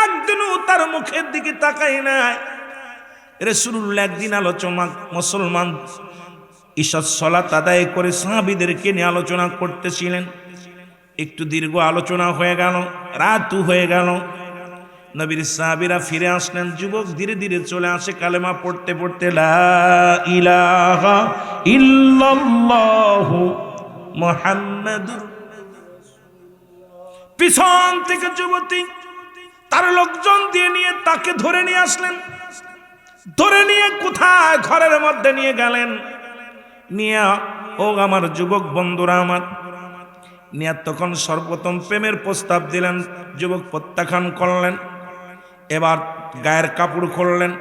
একদিনও তার মুখের দিকে তাকায় নাই। রাসূলুল্লাহ একদিন আলোচনা, মুসলমান ঈশার সালাত আদায় করে সাহাবীদেরকে নিয়ে আলোচনা করতেছিলেন। একটু দীর্ঘ আলোচনা হয়ে গেল, রাতও হয়ে গেল। নবীর সাহাবীরা ফিরে আসলেন। যুবক ধীরে ধীরে চলে আসে, কালেমা পড়তে পড়তে লা ইলাহা ইল্লাল্লাহু মুহাম্মাদুর। পিছন থেকে যুবতী তার লোকজন দিয়ে নিয়ে তাকে ধরে নিয়ে আসলেন। ধরে নিয়ে কোথায়? ঘরের মধ্যে নিয়ে গেলেন। নিয়ে ও আমার যুবক বন্ধুরা আমার, নিয়ে তখন সর্বপ্রথম প্রেমের প্রস্তাব দিলেন। যুবক প্রত্যাখ্যান করলেন। এবার গায়ের কাপড় খুললেন,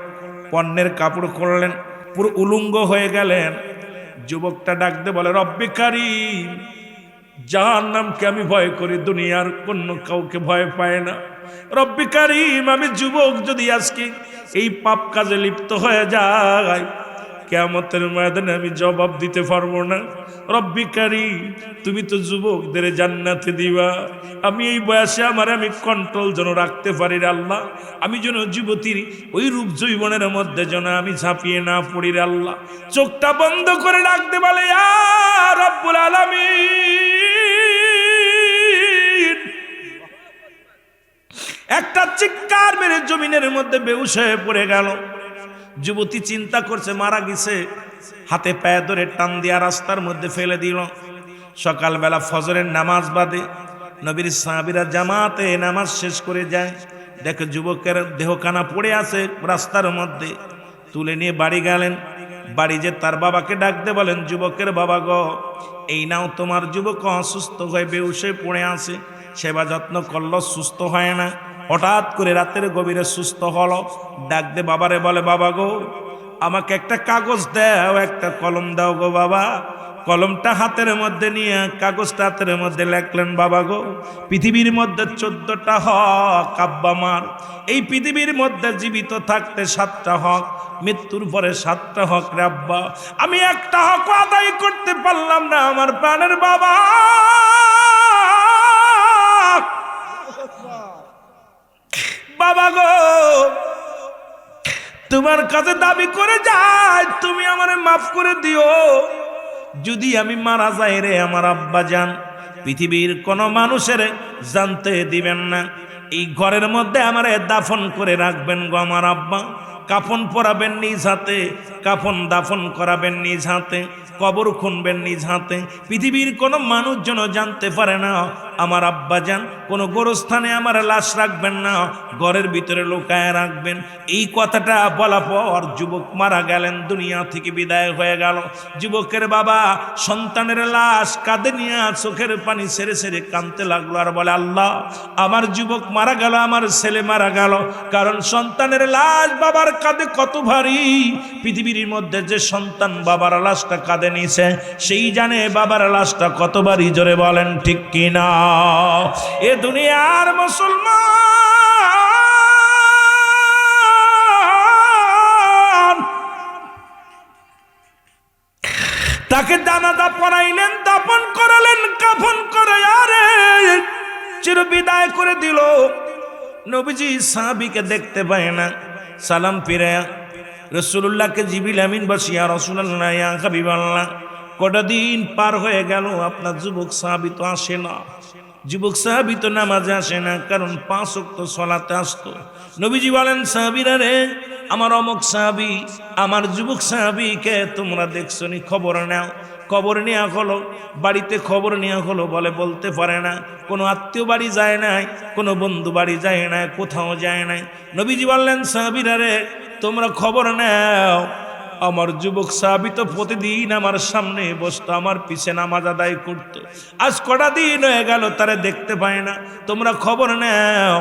পণ্যের কাপড় খুললেন, পুরো উলঙ্গ হয়ে গেলেন। যুবকটা ডাকতে বলে, রব্বি কারীম, জাহান্নামকে আমি ভয় করি, দুনিয়ার কোন কাউকে ভয় পায় না। রব্বি কারীম, আমি যুবক যদি আজকে এই পাপ কাজে লিপ্ত হয়ে যায়, কিয়ামতের ময়দানে আমি জবাব দিতে পারবো না। রব্বি কারীম, তুমি তো যুবকদের জান্নাতে দিবা, আমি এই বয়সে আমি কন্ট্রোল যেন রাখতে পারি রে আল্লাহ। আমি যেন যুবতীর ওই রূপ যৌবনের মধ্যে যেন আমি ঝাঁপিয়ে না পড়ি রে আল্লাহ। চোখটা বন্ধ করে রাখতে বলে, ইয়া রব্বুল আলামিন। একটা চিৎকার মেরে জমিনের মধ্যে বেহুশ হয়ে পড়ে গেল। যুবতী চিন্তা করছে মারা গেছে, হাতে পায়ে ধরে টান দিয়া রাস্তার মধ্যে ফেলে দিল। সকালবেলা ফজরের নামাজ বাদে নবীর সাহাবীরা জামাতে নামাজ শেষ করে যায়, দেখে যুবকের দেহখানা পড়ে আছে রাস্তার মধ্যে। তুলে নিয়ে বাড়ি গেলেন। বাড়ি যে তার বাবাকে ডাকতে বলেন, যুবকের বাবা গো, এই নাও তোমার যুবক অসুস্থ হয়ে বেহুশে পড়ে আছে, সেবা যত্ন করলো, সুস্থ হয় না। হঠাৎ করে রাতের গভীরে সুস্থ হলো। ডাক দে বাবারে, বলে বাবা গো, আমাকে একটা কাগজ দাও, একটা কলম দাও গো বাবা। কলমটা হাতের মধ্যে নিয়ে কাগজটা হাতের মধ্যে লেখলেন, বাবা গো, পৃথিবীর মধ্যে 14টা হক আব্বা মার। এই পৃথিবীর মধ্যে জীবিত থাকতে 7টা হক, মৃত্যুর পরে 7টা হক রে আব্বা। আমি একটা হক আদায় করতে পারলাম না, আমার প্রাণের বাবা। বাবা গো, তোমার কাছে দাবি করে যাই, তুমি আমারে মাফ করে দিও। যদি আমি মারা যাই রে আমার আব্বা জান, পৃথিবীর কোন মানুষের জানতে দিবেন না। এই ঘরের মধ্যে আমারে দাফন করে রাখবেন গো আমার আব্বা। কাফন পরাবেন নিজ হাতে, কাফন দাফন করাবেন নিজ হাতে, কবর খুনবেন নিজ হাতে। পৃথিবীর কোনো মানুষ যেন জানতে পারে না আমার আব্বা যান। কোনো গোরস্থানে আমার লাশ রাখবেন না, ঘরের ভিতরে লুকায় রাখবেন। এই কথাটা বলা পর যুবক মারা গেলেন, দুনিয়া থেকে বিদায় হয়ে গেল। যুবকের বাবা সন্তানের লাশ কাঁধে নিয়ে চোখের পানি ছেড়ে ছেড়ে কাঁদতে লাগলো, আর বলে, আল্লাহ, আমার যুবক মারা গেল, আমার ছেলে মারা গেল। কারণ সন্তানের লাশ বাবার কাঁধে কত ভারী। পৃথিবীর মধ্যে যে সন্তান বাবার লাশটা কাঁধে নিছে, সেই জানে বাবার লাশটা কত ভারী। জোরে বলেন ঠিক কিনা? এ দুনিয়ার মুসলমান তাকে জানাজা পড়াইলেন, দাফন করালেন, কাফন করে আরে চির বিদায় করে দিল। নবীজি সাহাবীকে দেখতে পায় না, সালাম ফিরে রাসূলুল্লাহকে জিবরিল আমিন বসে, ইয়া রাসূলুল্লাহ, ইয়া হাবিবাল্লাহ, কটা দিন পার হয়ে গেল, আপনার যুবক সাহাবী তো আসে না। যুবক সাহাবী তো নামাজে আসে না, কারণ 5 ওয়াক্ত সালাতে আসতো। নবীজি বলেন, সাহাবীরা রে, আমার অমুক সাহাবী, আমার যুবক সাহাবীকে তোমরা দেখছো নি? খবর নাও। খবর নেওয়া হলো, বাড়িতে খবর নেওয়া হলো, বলে বলতে পারে না। কোনো আত্মীয় বাড়ি যায় নাই, কোনো বন্ধু বাড়ি যায় নাই, কোথাও যায় নাই। নবীজি বললেন, সাহাবীরা রে, তোমরা খবর নাও, আমার যুবক সাহাবী তো প্রতিদিন আমার সামনে বসতো, আমার পিছে নামাজ আদায় করত। আজ কটা দিন হয়ে গেল তারে দেখতে পায় না, তোমরা খবর নাও।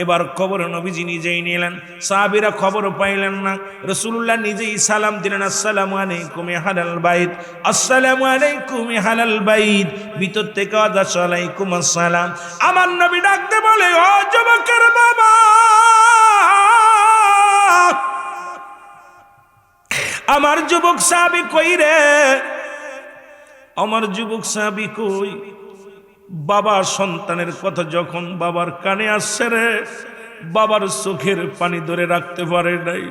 এবার খবর নবীজি নিজেই নিলেন, সাহাবীরা খবর পাইলেন না। রাসূলুল্লাহ নিজেই সালাম দিলেন, আসসালামু আলাইকুম আহলাল বাইত, আসসালামু আলাইকুম আহলাল বাইত। ভিতর থেকে ওয়ালাইকুম আসসালাম। আমার নবী ডাকতে বলে, ও যুবকের বাবা, আমার যুবক সাহাবী কই রে? আমার যুবক সাহাবী কই? বাবা সন্তানের কথা যখন বাবার কানে আসছে রে, বাবার চোখের পানি ধরে রাখতে পারে নাই।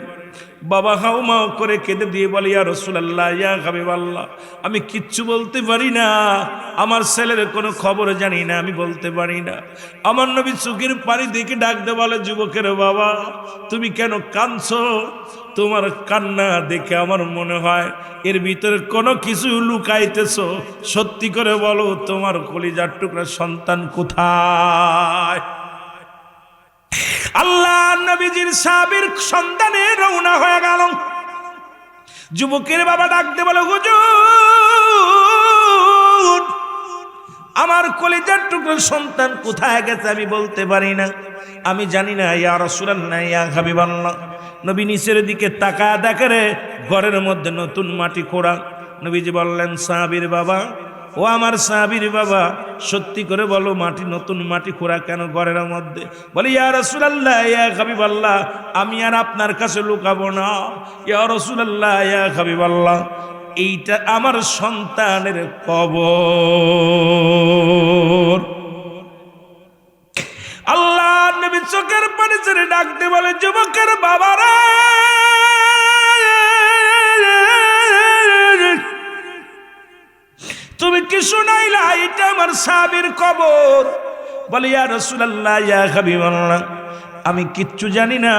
বাবা হাউমাউ করে কেঁদে দিয়ে বলে, ইয়া রাসূলুল্লাহ, ইয়া হাবিবাল্লাহ, আমি কিচ্ছু বলতে পারি না, আমার ছেলের কোনো খবর জানি না, আমি বলতে পারি না। আমার নবী চোখের পানি দেখে ডাকতে বলে, যুবকের বাবা, তুমি কেন কাঁদছো? তোমার কান্না দেখে আমার মনে হয় এর ভিতরে কোনো কিছু লুকাইতেছো। সত্যি করে বলো, তোমার কলিজার টুকরা সন্তান কোথায়? আল্লাহ নবীজির সাহাবীর সন্তানে রওনা হয়ে গেল। যুবকের বাবা ডাকতে বলে, হুজুর, আমার কলিজার টুকরা সন্তান কোথায় গেছে আমি বলতে পারি না, আমি জানি না। ইয়া রাসূলুল্লাহ, ইয়া হাবিবাল্লাহ। নবী নিচের দিকে তাকায় দেখে রে, ঘরের মধ্যে নতুন মাটি খোঁড়া। নবীজি বললেন, সাহাবীর বাবা, ও আমার সাহাবীর বাবা, সত্যি করে বলো মাটি, নতুন মাটি খোঁড়া কেন ঘরের মধ্যে? বলে ইয়া রাসূলুল্লাহ, ইয়া হাবিবাল্লাহ, আমি আর আপনার কাছে লুকাবো না। ইয়া রাসূলুল্লাহ, ইয়া হাবিবাল্লাহ, এইটা আমার সন্তানের কবর। আল্লাহ নবী চোখের পানি ছেড়ে ডাকতে বলে, যুবকের বাবারা, তুমি কি শুনাইলা? এটা আমার সাহাবীর কবর। বলে ইয়া রাসূলুল্লাহ, ইয়া হাবিবাল্লাহ, আমি কিচ্ছু জানি না।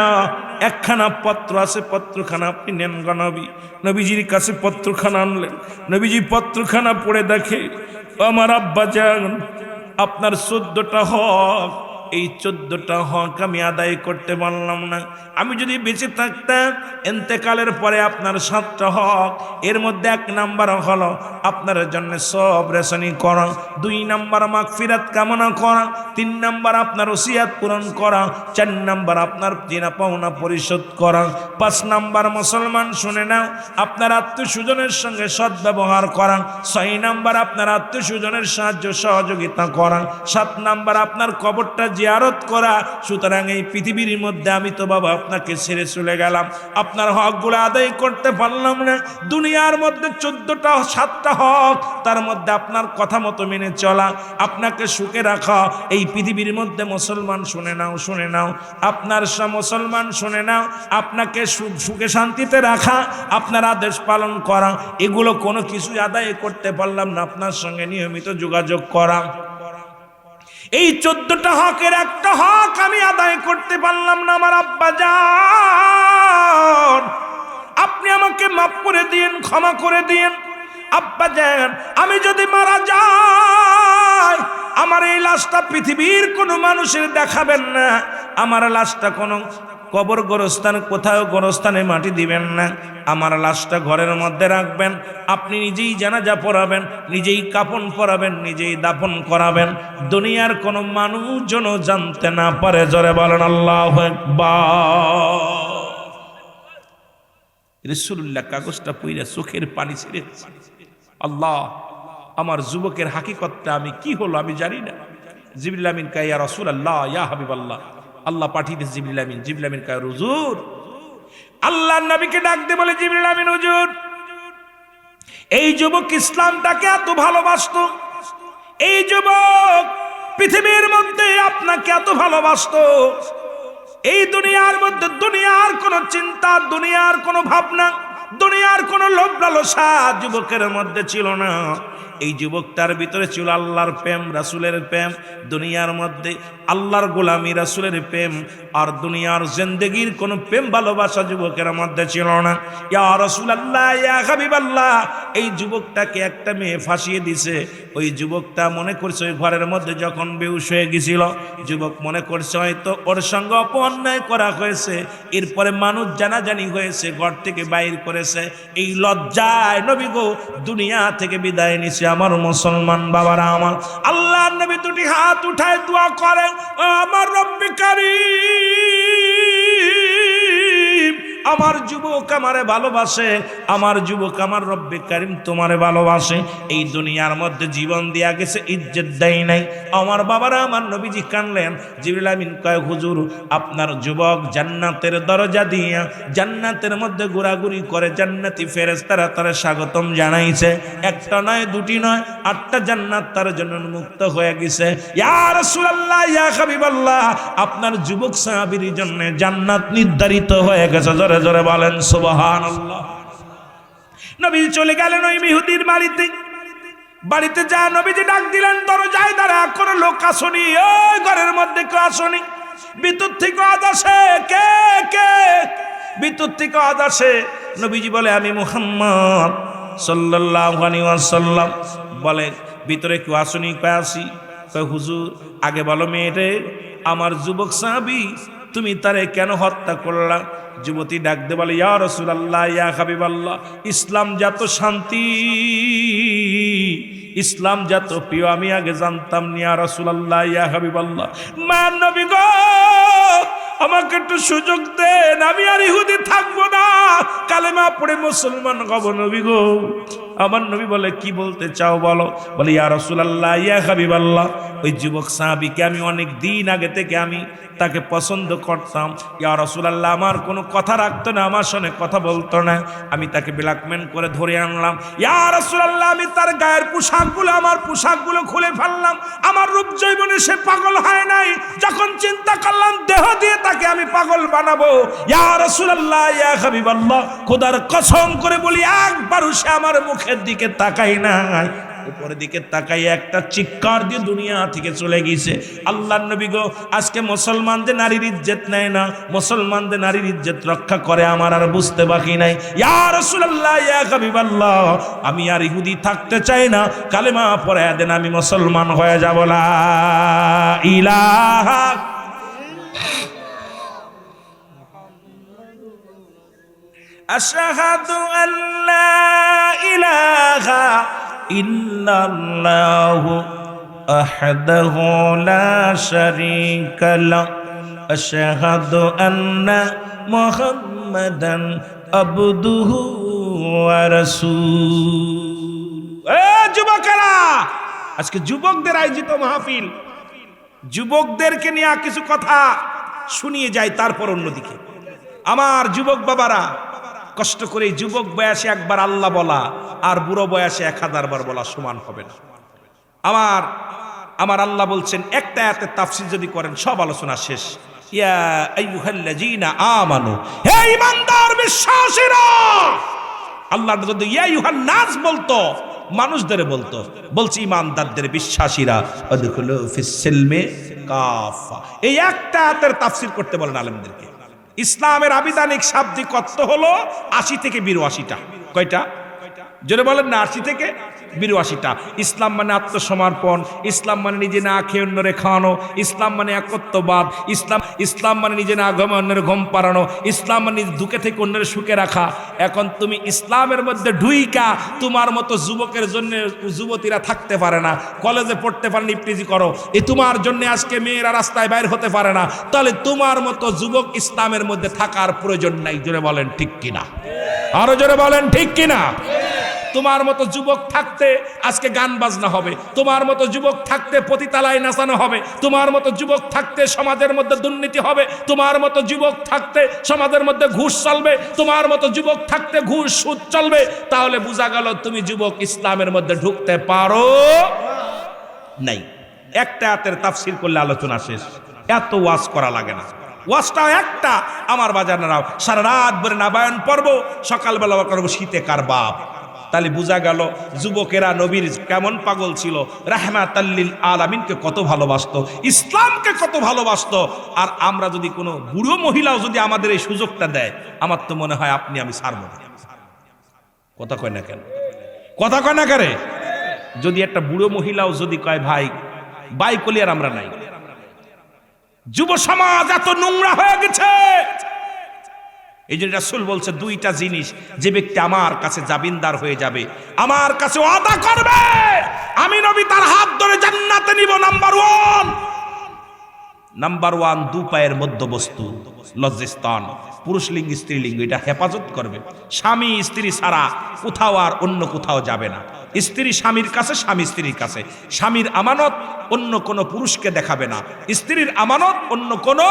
একখানা পত্র আছে, পত্রখানা আপনি নেন গো নবী। নবীজির কাছে পত্রখানা আনলেন। নবীজি পত্রখানা পড়ে দেখে, আমার আব্বা জান, আপনার 14টা হক, এই 14টা হক আমি আদায় করতে পারলাম না। আমি যদি বেঁচে থাকতাম, ইন্তেকালের পরে আপনার 7টা হক, এর মধ্যে 1 নাম্বার হলো আপনার জন্য সব রেশনি করা, 2 নাম্বার মাগফিরাত কামনা করা, 3 নাম্বার আপনার ওসিয়াত পূরণ করা, 4 নাম্বার আপনার জিনা পাওনা পরিশোধ করা, 5 নাম্বার মুসলমান শুনে নাও, আপনার আত্মীয়স্বজনের সঙ্গে সদ্ব্যবহার করা, 6 নাম্বার আপনার আত্মীয়স্বজনের সাহায্য সহযোগিতা করা, 7 নাম্বার আপনার কবরটা জিয়ারত করা। সুতরাং এই পৃথিবীর মধ্যে আমি তো বাবা আপনাকে ছেড়ে চলে গেলাম, আপনার হকগুলো আদায় করতে পারলাম না। দুনিয়ার মধ্যে 7টা হক, তার মধ্যে আপনার কথা মতো মেনে চলা, আপনাকে সুখে রাখা। এই পৃথিবীর মধ্যে মুসলমান শুনে নাও, শুনে নাও, আপনার মুসলমান শুনে নাও, আপনাকে সুখে শান্তিতে রাখা, আপনার আদেশ পালন করা, এগুলো কোনো কিছু আদায় করতে পারলাম না। আপনার সঙ্গে নিয়মিত যোগাযোগ করা, এই 14টা হকের একটা হক আমি আদায় করতে পারলাম না। আমার আব্বা জান, আপনি আমাকে মাফ করে দিন, ক্ষমা করে দিন। আব্বা জান, আমি যদি মারা যাই, আমার এই লাশটা পৃথিবীর কোনো মানুষের দেখাবেন না। আমার লাশটা কোনো কবর গোরস্থান, কোথাও গোরস্থানে মাটি দিবেন না। আমার লাশটা ঘরের মধ্যে রাখবেন। আপনি নিজেই জানাজা পড়াবেন, নিজেই কাফন পরাবেন, নিজেই দাফন করাবেন। দুনিয়ার কোনো মানুষ যেন জানতে না পারে। জোরে বলেন আল্লাহু আকবার। রাসূলুল্লাহ কাগজটা পড়ে চোখের পানি ছেড়ে, আল্লাহ, আমার যুবকের হাকিকতটা আমি কি হলো আমি জানি না। জিবরিল আমিন কয়, ইয়া রাসূলুল্লাহ, ইয়া হাবিবাল্লাহ, আল্লাহ পাঠিয়ে দিয়েছে জিবরিল আমিন। জিবরিল আমিন কয়, হুজুর, আল্লাহর নবীকে ডাক দিয়ে বলে, জিবরিল আমিন হুজুর, এই যুবক ইসলামটাকে এত ভালোবাসতো, এই যুবক পৃথিবীর মধ্যে আপনাকে এত ভালোবাসতো, এই দুনিয়ার মধ্যে দুনিয়ার কোনো চিন্তা, দুনিয়ার কোনো ভাবনা, দুনিয়ার কোনো লোভ লালসা যুবকের মধ্যে ছিল না। এই যুবকটার ভিতরে ছিল আল্লাহর প্রেম, রাসূলের প্রেম। দুনিয়ার মধ্যে আল্লাহর গোলামি, রাসূলের প্রেম, আর দুনিয়ার জিন্দেগির কোনো প্রেম ভালোবাসা যুবকের মধ্যে ছিল না। ইয়া রাসূলুল্লাহ, ইয়া হাবিবাল্লাহ, এই যুবকটাকে একটা মেয়ে ফাঁসিয়ে দিছে। ওই যুবকটা মনে করছে, ওই ঘরের মধ্যে যখন বেহুশ হয়ে গেছিল, যুবক মনে করছে হয়তো ওর সঙ্গে অন্যায় করা হয়েছে। এরপরে মানুষ জানাজানি হয়েছে, ঘর থেকে বাইর করেছে। এই লজ্জায় নবী গো দুনিয়া থেকে বিদায় নিছে। আমার মুসলমান বাবারা, আমার আল্লাহর নবী 2টি হাত উঠায় দোয়া করেন, আমার রব্বে কারীম, আমার যুবক আমারে ভালোবাসে, আমার যুবক আমার রব্বে কারীম তোমারে ভালোবাসে। এই দুনিয়ার মধ্যে জীবন দিয়া গেছে, ইজ্জত দেয় নাই। আমার বাবারা, আমার নবীজি কানলেন। জিবরিল আমিন কয়, হুজুর, আপনার যুবক জান্নাতের দরজা দিয়া জান্নাতের মধ্যে ঘোরাঘুরি করে, জান্নাতি ফেরেশতারা তার স্বাগতম জানাইছে। 1টা নয়, 2টি নয়, 8টা জান্নাত তার জন্য মুক্ত হয়ে গেছে। ইয়া রাসূলুল্লাহ, ইয়া হাবিবাল্লাহ, আপনার যুবক সাহাবীর জন্য জান্নাত নির্ধারিত হয়ে গেছে। জোরে জোরে বলেন সুবহানাল্লাহ। নবী চলে গেলেন ওই ইহুদির বাড়িতে। বাড়িতে যা নবীজি ডাক দিলেন, দরজায় দাঁড়া কোনো লোক আসেনি, ওই ঘরের মধ্যে কেউ আসেনি। ভিতর থেকে আওয়াজ আসে, কে কে? ভিতর থেকে আওয়াজ আসে। নবীজি বলে, আমি মুহাম্মদ সাল্লাল্লাহু আলাইহি ওয়াসাল্লাম। বলে, ভিতরে কেউ আসেনি? কয় আসি। কয়, হুজুর, আগে বলো মেয়েরে, আমার যুবক সাহাবী, তুমি তারে কেন হত্যা করলা? যুবতী ডাক দে বলে, ইয়া রাসূলুল্লাহ, ইয়া হাবিবাল্লাহ, ইসলাম যত শান্তি, ইসলাম যত প্রিয় আমি আগে জানতাম না। ইয়া রাসূলুল্লাহ, ইয়া হাবিবাল্লাহ, মা নবী গো, আমাকে একটু সুযোগ দেন, আমি আর ইহুদি থাকবো না, কালেমা পড়ে মুসলমান হব নবী গো। আমার নবী বলে কি বলতে চাও বলো। বলে ইয়া রাসূলুল্লাহ ইয়া হাবিবাল্লাহ, ওই যুবক সাহাবীকে আমি অনেক দিন আগে থেকে আমি তাকে পছন্দ করতাম। ইয়া রাসূলুল্লাহ, আমার কোনো কথা রাখতো না, আমার সঙ্গে কথা বলতো না, আমি তাকে ব্ল্যাকমেল করে ধরে আনলাম। ইয়া রাসূলুল্লাহ, আমি তার গায়ের পোশাকগুলো, আমার পোশাকগুলো খুলে ফেললাম, আমার রূপ যৌবনে সে পাগল হয় নাই। যখন চিন্তা করলাম দেহ দিয়ে তাকে আমি পাগল বানাবো, ইয়া রাসূলুল্লাহ ইয়া হাবিবাল্লাহ, খোদার কসম করে বলি একবারও সে আমার মুখের দিকে তাকাই নাই, উপরের দিকে তাকাই একটা চিৎকার দিয়ে দুনিয়া থেকে চলে গেছে। আল্লাহর নবী গো, আজকে মুসলমানদের নারীর ইজ্জত নেয় না, মুসলমানদের নারীর ইজ্জত রক্ষা করে আমার আর বুঝতে বাকি নাই। ইয়া রাসূলুল্লাহ ইয়া হাবিবাল্লাহ, আমি আর ইহুদি থাকতে চাই না, কালেমা পড়ায়া দেন, আমি মুসলমান হয়ে যাব। লা ইলাহা আশহাদু আল্লা ইলাহা ইল্লাল্লাহু আহদাহু লা শারীকা লাহু আশহাদু আন্না মুহাম্মাদান আবদুহু ওয়া রাসূলুহু। এ যুবকেরা, আজকে যুবকদের আয়োজিত মাহফিল, যুবকদেরকে নিয়ে কিছু কথা শুনিয়ে যায়, তারপর অন্যদিকে আমার যুবক বাবারা কষ্ট করে যুবক বয়সে একবার আল্লাহ বলা আর বুড়ো বয়সে 1000 বার বলা সমান হবে না। আমার আল্লাহ বলছেন, একটা আয়াতের তাফসীর যদি করেন সব আলোচনা শেষ। ইয়া আইয়ুহাল্লাযীনা আমানু, হে ঈমানদার বিশ্বাসীরা। আল্লাহ যদি ইয়া আইয়ুহান নাস বলতো, মানুষদের বলতো, বলছি ঈমানদারদের বিশ্বাসীরা, আদখুলু ফিস সিলমি কাফা। এই একটা আয়াতের তাফসীর করতে বলেন আলেমদেরকে। ইসলামের আবিধানিক শাব্দিক অর্থ হলো 80 থেকে 82টা। কয়টা? জোরে বলেন না, 80 থেকে 82টা। ইসলাম মানে আত্মসমর্পণ, ইসলাম মানে নিজে না খেয়ে অন্যরে খাওয়ানো, ইসলাম মানে একত্ববাদ, ইসলাম মানে নিজে না ঘুমে অন্যের ঘুম পাড়ানো, ইসলাম মানে দুঃখে থেকে অন্যের সুখে রাখা। এখন তুমি ইসলামের মধ্যে ঢুইকা তোমার মতো যুবকের জন্য যুবতীরা থাকতে পারে না, কলেজে পড়তে পারে না, ইফটিজি করো, এ তোমার জন্য আজকে মেয়েরা রাস্তায় বাইর হতে পারে না, তাহলে তোমার মতো যুবক ইসলামের মধ্যে থাকার প্রয়োজন নাই। জোরে বলেন ঠিক কিনা? আরো জোরে বলেন ঠিক কিনা? তোমার মতো যুবক থাকতে আজকে গান বাজনা হবে, তোমার মতো যুবক থাকতে পতিতালায় নাচানো হবে, তোমার মতো যুবক থাকতে সমাজের মধ্যে দুর্নীতি হবে, তোমার মতো যুবক থাকতে সমাজের মধ্যে ঘুষ চলবে, তোমার মতো যুবক থাকতে ঘুষ সুদ চলবে। তাহলে বোঝা গেল তুমি যুবক ইসলামের মধ্যে ঢুকতে পারো নাই। একটা আয়াতের তাফসীর করলে আলোচনা শেষ, এত ওয়াজ করা লাগে না। ওয়াজটা একটা, আমার বাজানারাও সারা রাত ভরে নাবায়ন পড়বো, সকালবেলা করবো শীতে কার বাপ। তাহলে বোঝা গেল যুবকেরা নবীর কেমন পাগল ছিল, রাহমাতাল লিল আলামিনকে কত ভালোবাসতো, ইসলামকে কত ভালোবাসতো। আর আমরা যদি কোনো বুড়ো মহিলাও যদি আমাদের এই সুযোগটা দেয়, আমার তো মনে হয় আপনি আমি ছাড়ব না। কথা কয় না কেন? কথা কয় না করে? যদি একটা বুড়ো মহিলাও যদি কয় ভাই কলি, আর আমরা নাই। যুব সমাজ এত নোংরা হয়ে গেছে। এই জন্য রাসূল বলছে, দুইটা জিনিস যে ব্যক্তি আমার কাছে জামিনদার হয়ে যাবে, আমার কাছে ওয়াদা করবে, আমি নবী তার হাত ধরে জান্নাতে নিব। নাম্বার ওয়ান, দু পায়ের মধ্যবস্তু লজ্জাস্থান, পুরুষ লিঙ্গ স্ত্রীলিঙ্গ, এটা হেফাজত করবে। স্বামী স্ত্রী ছাড়া কোথাও আর অন্য কোথাও যাবে না। স্ত্রী স্বামীর কাছে, স্বামী স্ত্রীর কাছে। স্বামীর আমানত অন্য কোনো পুরুষকে দেখাবে না, স্ত্রীর আমানত অন্য কোনো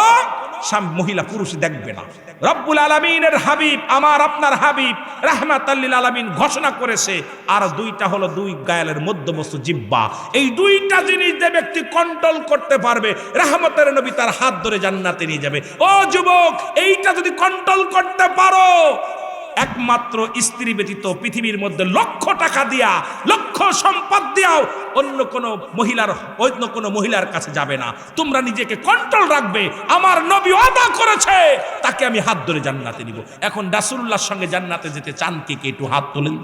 মহিলা পুরুষ দেখবে না। রব্বুল আলামিনের হাবিব, আমার আপনার হাবিব রাহমাতাল লিল আলামিন ঘোষণা করেছে। আর দুইটা হলো দুই গায়ের মধ্যবস্তু, জিহ্বা। এই দুইটা জিনিস যে ব্যক্তি কন্ট্রোল করতে পারবে, রহমতের নবী তার হাত ধরে জান্নাতে নিয়ে যাবে। ও যুবক, এইটা যদি কন্ট্রোল করতে পারো, একমাত্র স্ত্রী ব্যতীত পৃথিবীর মধ্যে লক্ষ টাকা দিয়া, লক্ষ সম্পদ দিয়াও অন্য কোনো মহিলার কাছে যাবে না। তোমরা নিজেকে কন্ট্রোল রাখবে। আমার নবী ওয়াদা করেছে, তাকে আমি হাত ধরে জান্নাতে নিব। এখন রাসূলুল্লাহর সঙ্গে জান্নাতে যেতে চান কে কে? একটু হাত তোলেন।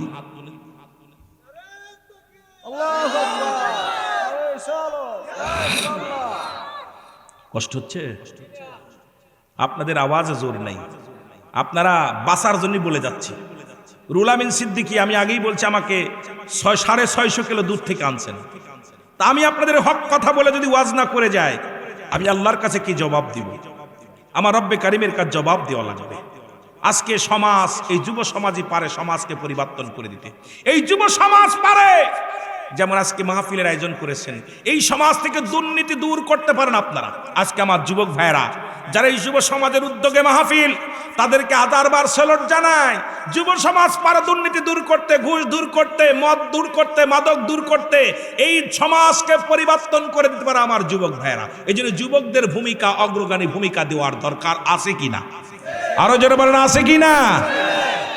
কষ্ট হচ্ছে? আপনাদের আওয়াজে জোর নাই, আপনারা বাঁচার জন্য বলে যাচ্ছি। রুহুল আমিন সিদ্দিকী, আমি আগেই বলছি, আমাকে 650 কিলো দূর থেকে আনছেন। তা আমি আপনাদের হক কথা বলে যদি ওয়াজ না করে যায়, আমি আল্লাহর কাছে কি জবাব দিব? আমার রব্বে কারিমের কাছে জবাব দেওয়া লাগবে। আজকে সমাজ, এই যুব সমাজই পারে সমাজকে পরিবর্তন করে দিতে। এই যুব সমাজ পারে, যেমন আজকে মাহফিলের আয়োজন করেছেন, এই সমাজ থেকে দুর্নীতি দূর করতে পারেন আপনারা। আজকে আমার যুবক ভাইরা যারা এই যুব সমাজের উদ্যোগে মাহফিল, তাদেরকে হাজারবার স্যালুট জানাই। যুব সমাজ পারে দুর্নীতি দূর করতে, ঘুষ দূর করতে, মদ দূর করতে, মাদক দূর করতে, এই সমাজকে পরিবর্তন করে দিতে পারে আমার যুবক ভাইরা। এই জন্য যুবকদের ভূমিকা, অগ্রগামী ভূমিকা দেওয়ার দরকার আছে কিনা? আরো জোরে বলেন, আছে কিনা?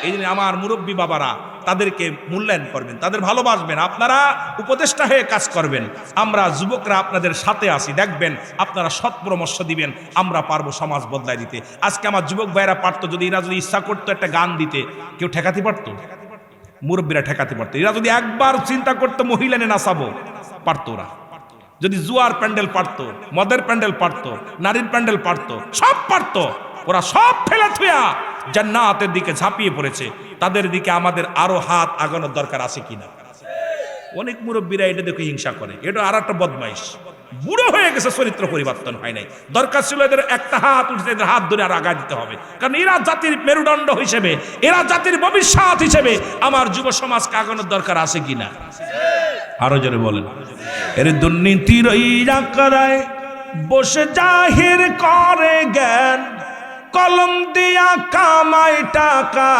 এই জন্য আমার মুরব্বী বাবারা তাদেরকে মূল্যায়ন করবেন, তাদের ভালোবাসবেন, আপনারা উপদেষ্টা হয়ে কাজ করবেন। আমরা যুবকরা আপনাদের সাথে আছি, দেখবেন আপনারা সৎ পরামর্শ দিবেন, আমরা পারবো সমাজ বদলায় দিতে। আজকে আমার যুবক ভাইরা পারতো, যদি এরা যদি ইচ্ছা করতো একটা গান দিতে, কেউ ঠেকাতে পারতো? মুরব্বীরা ঠেকাতে পারতো। এরা যদি একবার চিন্তা করতো মহিলা নিয়ে নাচাবো, পারতো ওরা। যদি জুয়ার প্যান্ডেল পারতো, মদের প্যান্ডেল পারতো, নারীর প্যান্ডেল পারতো, সব পারতো। ওরা সব ফেলে থুয়া জান্নাতের দিকে ঝাঁপিয়ে পড়েছে। তাদের দিকে আমাদের আরো হাত আগানোর দরকার আছে কিনা? অনেক মুরব্বীরা এটা দেখে হিংসা করে, এটা আর একটা বদমাইশ, বুড়ো হয়ে গেছে, চরিত্র পরিবর্তন হয় নাই। দরকার ছিল এদের একটা হাত উঠে, এদের হাত ধরে আর আগা দিতে হবে, কারণ এরা জাতির মেরুদণ্ড হিসেবে, এরা জাতির ভবিষ্যৎ হিসেবে আমার যুব সমাজকে আগানোর দরকার আছে কিনা? আরো জোরে বলেন। এর দুর্নীতির ওই আকারায় বসে জাহির করে জ্ঞান, কলম দিয়া কামাই টাকা,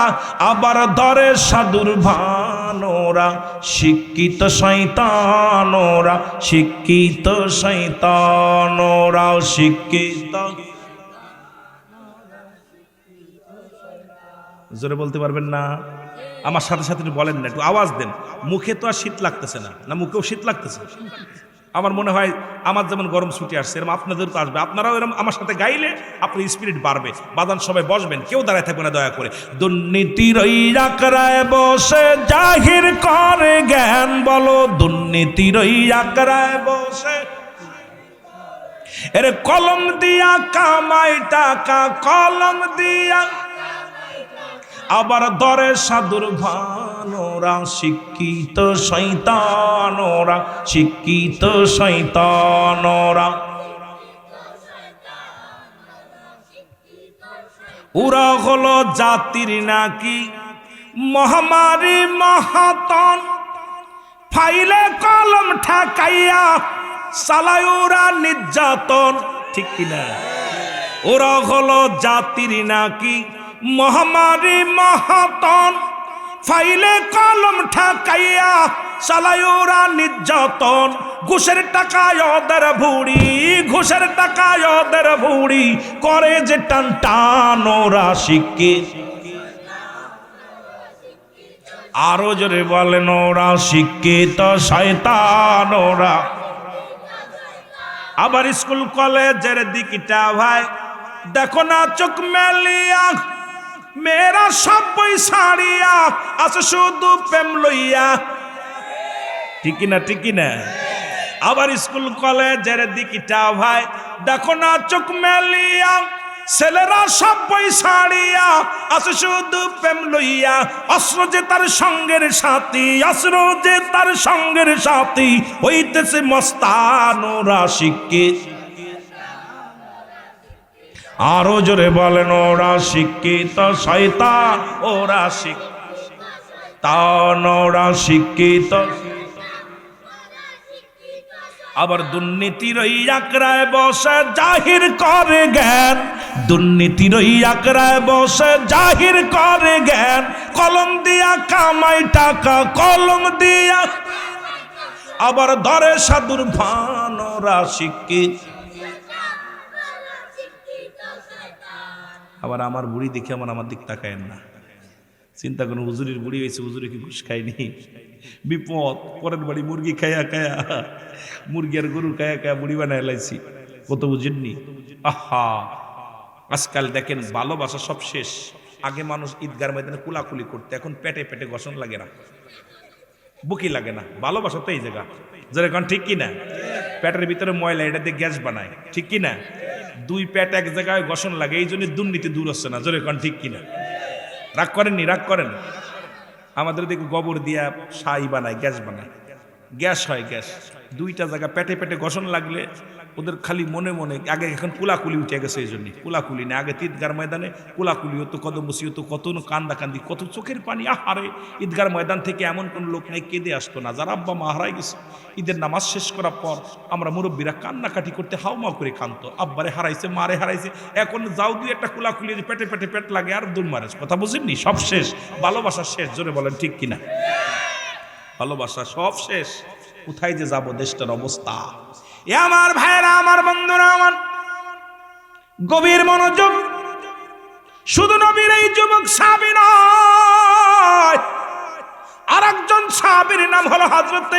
আবার ধরে সাধুর ভানোরা। শিক্ষিত শয়তানোরা, শিক্ষিত শয়তানোরা, শিক্ষিত। জোরে বলতে পারবেন না? আমার সাথে সাথে বলেন না, একটু আওয়াজ দেন। মুখে তো আর শীত লাগতেছে না, না মুখেও শীত লাগতেছে? আমার মনে হয় আমার যেমন গরম ছুটি আসছে, এরকম আপনাদের তো আসবে। আপনারাও এরকম আমার সাথে গাইলে আপনার স্পিরিট বাড়বে। বাদান সবাই বসবেন, কেউ দাঁড়ায় থাকবে না দয়া করে। দুর্নীতির ওই আকড়ায় বসে জাহির করে জ্ঞান, বলো দুর্নীতির ওই আকড়ায় বসে। এর কলম দিয়া কামাই টাকা, কলম দিয়া আবার ধরে সাধুর ভানোরা। শিক্ষিত শয়তানোরা, শিক্ষিত শয়তানোরা, ওরা হলো জাতির নাকি মহামারী মহাতন, ফাইলে কলম ঠেকাইয়া চালায় ওরা নির্যাতন। ঠিক কিনা? ওরা হলো জাতির নাকি মহামারী মহাতন, ফাইলে কলম ঠেকাইয়া চালায় ওরা নির্যাতন। ঘুষের টাকায় ওদের ভুড়ি, ঘুষের টাকায় ওদের ভুড়ি, করে যে টান টান ওরা। শিক্ষিত, আরো জোরে বলেন, ওরা শিক্ষিত শয়তান ওরা। আবার স্কুল কলেজের দিকটা ভাই দেখো না চোখ মেলিয়া, মেয়েরা সব বই ছাড়িয়া আছে শুধু প্রেম লইয়া। ঠিক না? ঠিক না? আবার স্কুল কলেজের দিকটা ভাই দেখো না চোখ মেলিয়া, ছেলেরা সব বই ছাড়িয়া আছে শুধু প্রেম লইয়া। অস্ত্র যে তার সঙ্গের সাথী, অস্ত্র যে তার সঙ্গের সাথী, হইতেছে মস্তান ওরা। শিক্ষিত, আরো জোরে বলেন, ওরা শিক্ষিত শয়তান ওরা। শিক্ষিত ওরা, শিক্ষিত। আবার দুর্নীতির ওই আকড়ায় বসে জাহির করে জ্ঞান, দুর্নীতির ওই আকড়ায় বসে জাহির করে জ্ঞান। কলম দিয়া কামাই টাকা, কলম দিয়া আবার ধরে সাধুর ভানোরা। শিক্ষিত। আবার আমার বুড়ি দেখে আমার দিক তাকায়েন না, চিন্তা করুন, হুজুরির বুড়ি হয়েছে, হুজুরে কি ঘুষ খায়নি? বিপদ। পরের বাড়ি মুরগি খায়া খায়া, মুরগি আর গরু খায়া খায়া বুড়ি বানায় লাইছি, কত বুঝেননি? আহা, আজকাল দেখেন ভালোবাসা সব শেষ। আগে মানুষ ঈদগার ময়দানে কুলাকুলি করতে, এখন পেটে পেটে ঘষণ লাগে না, বুকি লাগে না। ভালোবাসা তো এই জায়গা, যেরকম ঠিক কিনা? পেটের ভিতরে ময়লা, এটা দিয়ে গ্যাস বানায়, ঠিক কিনা? দুই পেট এক জায়গায় ঘষণ লাগে, এই জন্য দুর্নীতি দূর হচ্ছে না, যেরকম ঠিক কিনা? রাগ করেননি? রাগ করেন? আমাদের দিকে গোবর দিয়া ছাই বানায়, গ্যাস বানায়, গ্যাস হয়। গ্যাস দুইটা জায়গা পেটে পেটে ঘষণ লাগলে ওদের খালি মনে মনে আগে এখন কুলাকুলি উঠে গেছে, এই জন্য কুলাকুলি না, আগে ঈদগার ময়দানে কুলাকুলি হতো, কত বসি হতো, কত কান্দাকান্দি, কত চোখের পানি। আহারে ঈদগার ময়দান থেকে এমন কোন লোক নাই কেঁদে আসতো না। যারা আব্বা মা হারাই গেছে, ঈদের নামাজ শেষ করার পর আমরা মুরব্বীরা কান্নাকাটি করতে হাউমাউ করে কাঁদতো, আব্বারে হারাইছে, মারে হারাইছে। এখন যাও দুই একটা কুলাকুলি, পেটে পেটে পেট লাগে আর দূর মারে, কথা বুঝেননি? সব শেষ, ভালোবাসা শেষ। জোরে বলেন ঠিক কিনা? ভালোবাসা সব শেষ। কোথায় যে যাব দেশটার অবস্থা। এ আমার ভাইরা, আমার বন্ধুরা, আমার গভীর মনোযোগ। শুধু নবীর এই যুবক সাহাবী নয়, আরেকজন সাহাবীর নাম হলো হযরত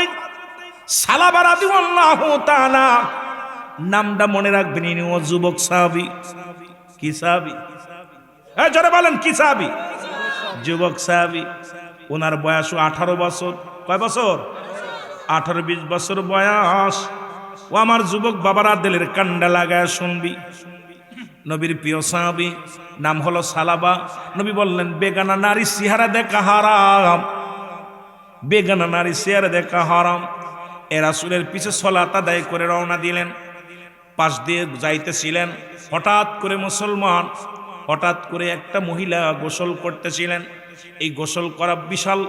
সালাবা রাদিয়াল্লাহু তাআলা। নামটা মনে রাখবেন, ইনিও যুবক সাহাবী। কি সাহাবী? এই জোরে বলেন, কি সাহাবী? যুবক সাহাবী। ওনার বয়স 18 বছর। কয় বছর? 18-20 বছর বয়স। ও আমার যুবক বাবারা, দিলের কান্ডা লাগায় শুনবি। নবীর প্রিয় সাহাবী, নাম হলো সালাবা। নবী বললেন, বেগানা নারী চেহারা দেখা হারাম, বেগানা নারী চেহারা দেখা হারাম। এ রাসূলের পিছে সালাত আদায় করে রওনা দিলেন। পাশ দিয়ে যাইতেছিলেন, হঠাৎ করে মুসলমান, হঠাৎ করে একটা মহিলা গোসল করতেছিলেন। এই গোসল করা বিশাল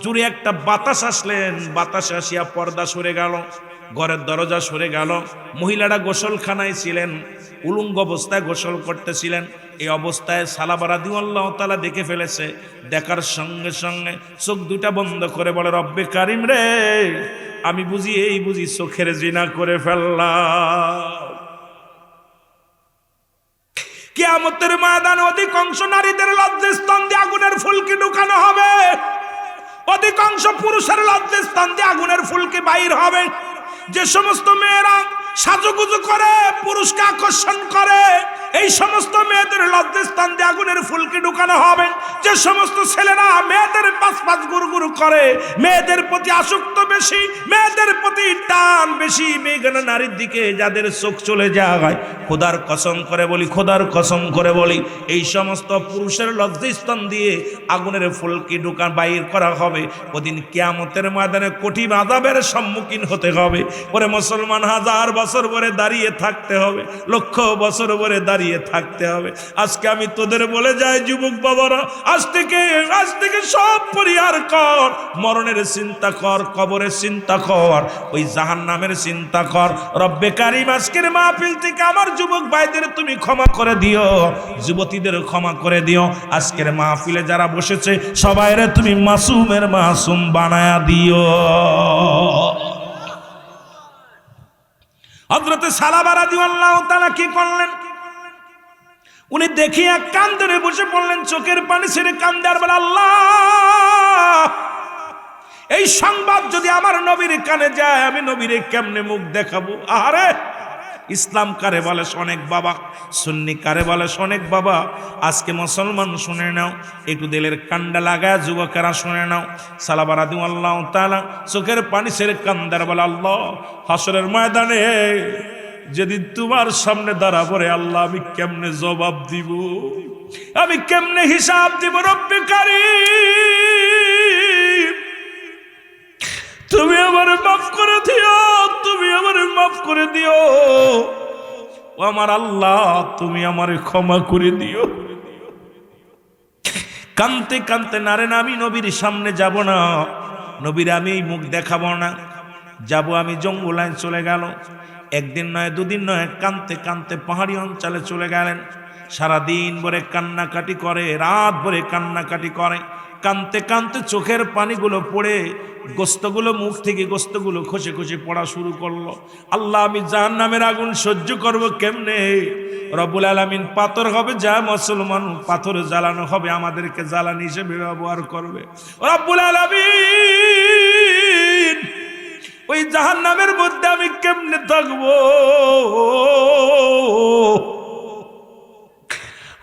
জুড়ে একটা বাতাস আসলেন, বাতাস আসিয়া পর্দা সরে গেল, ঘরের দরজা সরে গেল। মহিলাটা গোসলখানায় ছিলেন, উলঙ্গ অবস্থায় গোসল করতেছিলেন। এই অবস্থায় সালাবা রাদিয়াল্লাহু তাআলা দেখে ফেলেছে। দেখার সঙ্গে সঙ্গে চোখ দুটা বন্ধ করে বলে, রব্বে কারিম রে, আমি বুঝি এই বুঝি চোখের জিনা করে ফেললাম। কিয়ামতের ময়দানে অধিকাংশ নারীদের লজ্জাস্থান দিয়ে আগুনের ফুলকি ঢুকানো হবে, অধিকাংশ পুরুষের লজ্জাস্থান দিয়ে আগুনের ফুলকি বাইর হবে। যে সমস্ত মেয়েরা সাজুগুজু করে পুরুষকে আকর্ষণ করে, এই সমস্ত মেয়েদের লজ্জাস্থান দিয়ে আগুনের ফুলকি ঢুকানো হবে। যে সমস্ত ছেলেরা মেয়েদের পাঁচ গুরগুরু করে, মেয়েদের প্রতি আসক্ত বেশি, মেয়েদের প্রতি টান বেশি, বেগানা নারীর দিকে যাদের চোখ চলে যায়, খোদার কসম করে বলি, খোদার কসম করে বলি, এই সমস্ত পুরুষের লজ্জাস্থান দিয়ে আগুনের ফুলকি ঢুকান বাইর করা হবে। ওদিন কিয়ামতের ময়দানে কঠিন আযাবের সম্মুখীন হতে হবে। পরে মুসলমান 1000 বছর পরে দাঁড়িয়ে থাকতে হবে, লক্ষ বছর পরে দাঁড়িয়ে থাকতে হবে। আজকে আমি তোদের বলে যাই, যুবক বাবারা, আজ থেকে সব পরিহার কর, মরণের চিন্তা কর, কবরের চিন্তা কর, ওই জাহান্নামের চিন্তা কর। রব্বে কারিম আজকের মাহফিল থেকে আমার যুবক ভাইদের তুমি ক্ষমা করে দিও, যুবতীদের ক্ষমা করে দিও। আজকের মাহফিলে যারা বসেছে সবাইরে তুমি মাসুমের মাসুম বানায়া দিও। হযরত সালাবা রাদিয়াল্লাহু তাআলা কি করলেন? উনি দেখিয়া কান্দে বসে পড়লেন, চোখের পানি ছেড়ে কান্দে আর বলে, আল্লাহ, এই সংবাদ যদি আমার নবীর কানে যায়, আমি নবীরে কেমনে মুখ দেখাবো? আরে ইসলাম কারে বলে শোনেক বাবা, সুন্নি কারে বলে শোনেক বাবা। আজকে মুসলমান শুনে নাও, একটু দিলের কান্ডা লাগায় যুবকেরা শুনে নাও। সালাবা রাদিয়াল্লাহু তাআলা চোখের পানি ছেড়ে কান্দার বলে, আল্লাহ, হাসরের ময়দানে যেদিন তোমার সামনে দাঁড়াবো রে আল্লাহ, আমি কেমনে জবাব দিব, আমি কেমনে হিসাব দিব? রব্বে কারীম, তুমি আমারে মাফ করে দিও, তুমি আমারে মাফ করে দিও। ও আমার আল্লাহ, তুমি আমারে ক্ষমা করে দিও। কানতে কানতে, না রে না, আমি নবীর সামনে যাব না, নবীর আমি এই মুখ দেখাবো না, যাব আমি জঙ্গলায় চলে গেল। একদিন নয়, দুদিন নয়, কানতে কানতে পাহাড়ি অঞ্চলে চলে গেলেন। সারাদিন ভরে কান্নাকাটি করে, রাত ভরে কান্নাকাটি করে। কানতে কানতে চোখের পানিগুলো পড়ে গোস্তগুলো, মুখ থেকে গোস্তগুলো খসে খসে পড়া শুরু করলো। আল্লাহ, আমি জাহান্নামের আগুন সহ্য করব কেমনে? রব্বুল আলামিন পাথর হবে, যা মুসলমান পাথর জ্বালানো হবে, আমাদেরকে জ্বালানি হিসেবে ব্যবহার করবে। রব্বুল আলামিন, ওই জাহান্নামের মধ্যে আমি কেমনে থাকবো?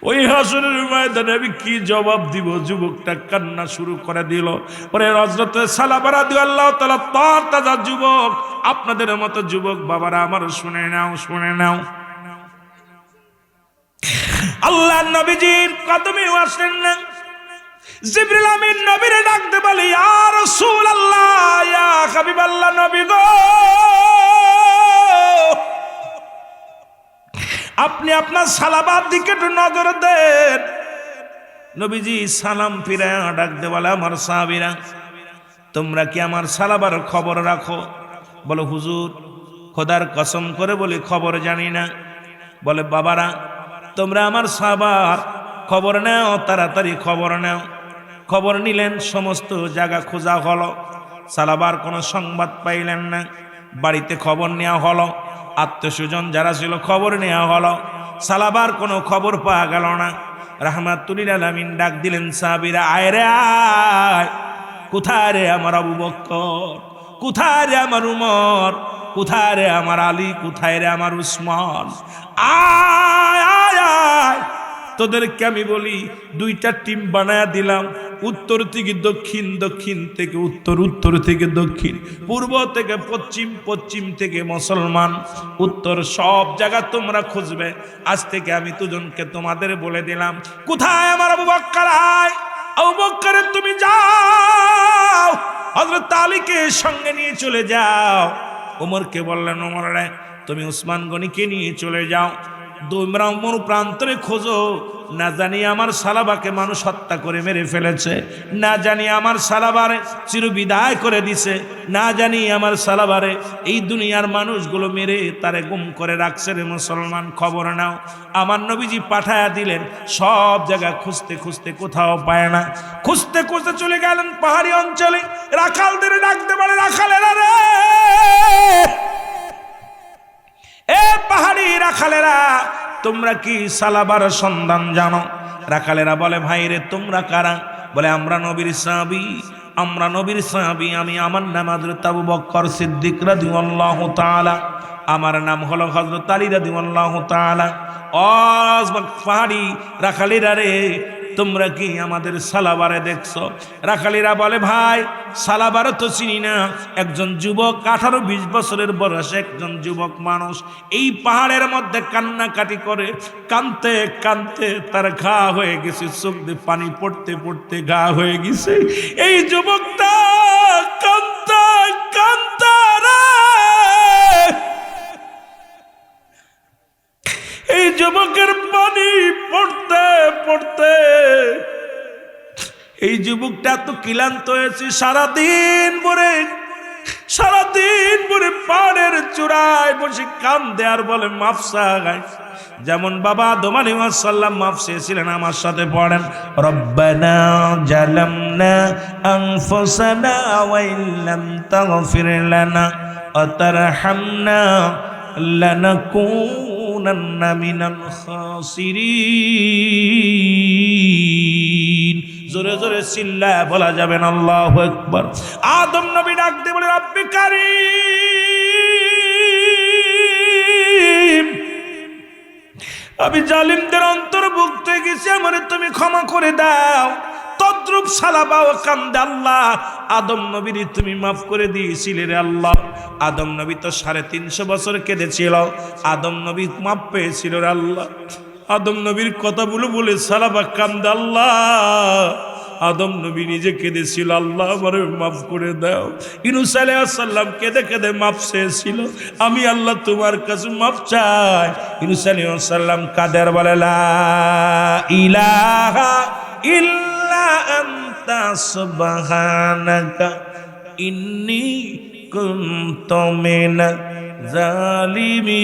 ওই হাসরের ময়দানে আমি কি জবাব দিব? যুবকটা কান্না শুরু করে দিল। পরে হযরত সালাবা রাদিয়াল্লাহু তাআলা তাজা যুবক, আপনাদের মতো যুবক বাবারা আমার শুনে নাও, শুনে নাও। আল্লাহর নবীজির কদমে আসলেন না, জিবরিল আমিন নবীরে ডাকতে বলে, ইয়া রাসূলুল্লাহ, ইয়া হাবিবাল্লাহ, নবী গো, আপনি আপনার সালাবার দিকে একটু নজর দেন। নবীজি সালাম ফিরায় ডাক দে বলে, আমার সাহাবীরা তোমরা কি আমার সালাবার খবর রাখো? বলে হুজুর খোদার কসম করে বলি খবর জানি না। বলে বাবারা তোমরা আমার সাহাবার খবর নাও, তাড়াতাড়ি খবর নাও। খবর নিলেন, সমস্ত জায়গা খোঁজা হলো, সালাবার কোনো সংবাদ পাইলেন না। বাড়িতে খবর নেওয়া হলো, আত্মীয় স্বজন যারা ছিল খবর নেওয়া হলো, সালাবার কোনো খবর পাওয়া গেল না। রাহমাতুল আলামিন ডাক দিলেন, সাহাবীরা আয় রে আয়, কোথায় রে আমার আবু বকর, কোথায় রে আমার উমর, কোথায় রে আমার আলী, কোথায় রে আমার উসমান, আয় আয় আয়। তোদেরকে আমি বলি দুইটা টিম বানায়া দিলাম, উত্তর থেকে দক্ষিণ, দক্ষিণ থেকে উত্তর, উত্তর থেকে দক্ষিণ, পূর্ব থেকে পশ্চিম, পশ্চিম থেকে মুসলমান, উত্তর সব জায়গা তোমরা খুঁজবে। আজ থেকে আমি দুজনকে তোমাদের বলে দিলাম, কোথায় আমার আবু বকর, আয় আবু বকর তুমি যাও, হযরত আলীকে সঙ্গে নিয়ে চলে যাও। ওমরকে বললেন, ওমর রে তুমি উসমান গনিকে নিয়ে চলে যাও, তোমরা মরু প্রান্তরে খোঁজো, না জানি আমার সালাবাকে মানুষ হত্যা করে মেরে ফেলেছে, না জানি আমার সালাবারে চিরবিদায় করে দিছে, না জানি আমার সালাবারে এই দুনিয়ার মানুষগুলো মেরে তারে গুম করে রাখছে রে মুসলমান, খবর নাও। আমার নবীজি পাঠায়া দিলেন, সব জায়গা খুঁজতে খুঁজতে কোথাও পায় না, খুঁজতে খুঁজতে চলে গেলেন পাহাড়ি অঞ্চলে। রাখালদের ডাকতে পারে, রাখালেরা রে, এ পাহাড়ি রাখালেরা তোমরা কি সালাবার সন্ধান জানো? রাখালেরা বলে, ভাই রে তোমরা কারা? বলে আমরা নবীর সাহাবী, আমরা নবীর সাহাবী। আমার নাম হযরত আবু বকর সিদ্দিক রাদিয়াল্লাহু তাআলা, আমার নাম হলো হযরত আলী রাদিয়াল্লাহু তাআলা। ও পাহাড়ি রাখালেরা রে, তোমরা কি আমাদের সালাবারে দেখছো? রাখালিরা বলে, ভাই সালাবারে তো চিনি না। একজন যুবক 18-20 বছরের বয়সে একজন যুবক মানুষ এই পাহাড়ের মধ্যে কান্নাকাটি করে, কাঁদতে কাঁদতে তার ঘা হয়ে গেছে, চোখ দিয়ে পানি পড়তে পড়তে ঘা হয়ে গেছে। এই যুবকটা কাঁদতে কাঁদতে এই যুবকের পানি পড়তে পড়তে এই যুবকটা এত ক্লান্ত হয়েছে, সারাদিন ভরে পাহাড়ের চূড়ায় বসে কান্দে আর বলে মাফ চায়। যেমন বাবা আদম আলাইহিস সালাম মাফ চেয়েছিলেন, আমার সাথে পড়েন, রব্বানা জালামনা আনফুসানা ওয়া ইল্লাম তাগফির লানা ওয়া তারহামনা লানাকুনান্না মিনাল খাসিরিন। জোরে জোরে চিল্লায় বলা যাবেন আল্লাহু আকবার। আদম নবী ডাক দিয়ে বলে, রব্বি কারীম, আমি জালিমদের অন্তর্ভুক্ত হয়ে গেছি, আমারে তুমি ক্ষমা করে দাও। তদ্রুপ সালাবা ও কান্দে, আল্লাহ আদম নবীর তুমি মাফ করে দিয়েছিলে রে আল্লাহ। আদম নবী তো 350 বছর কেঁদেছিল, আদম নবী মাফ পেয়েছিল রে আল্লাহ। আদম নবীর কথা বলে সালাবা কান্দে, আল্লাহ আদম নবী নিজে কেঁদেছিল, আল্লাহ আমারে মাফ করে দাও। ইউনূস আলাইহিস সালাম কেঁদে কেঁদে মাফ চেয়েছিল, আমি আল্লাহ তোমার কাছে মাফ চাই। ইউনূস আলাইহিস সালাম কাদের বলে, লা ইলাহা ইল্লা আনতা সুবহানাকা ইন্নী কুনতু মিনাজ জালিমিন।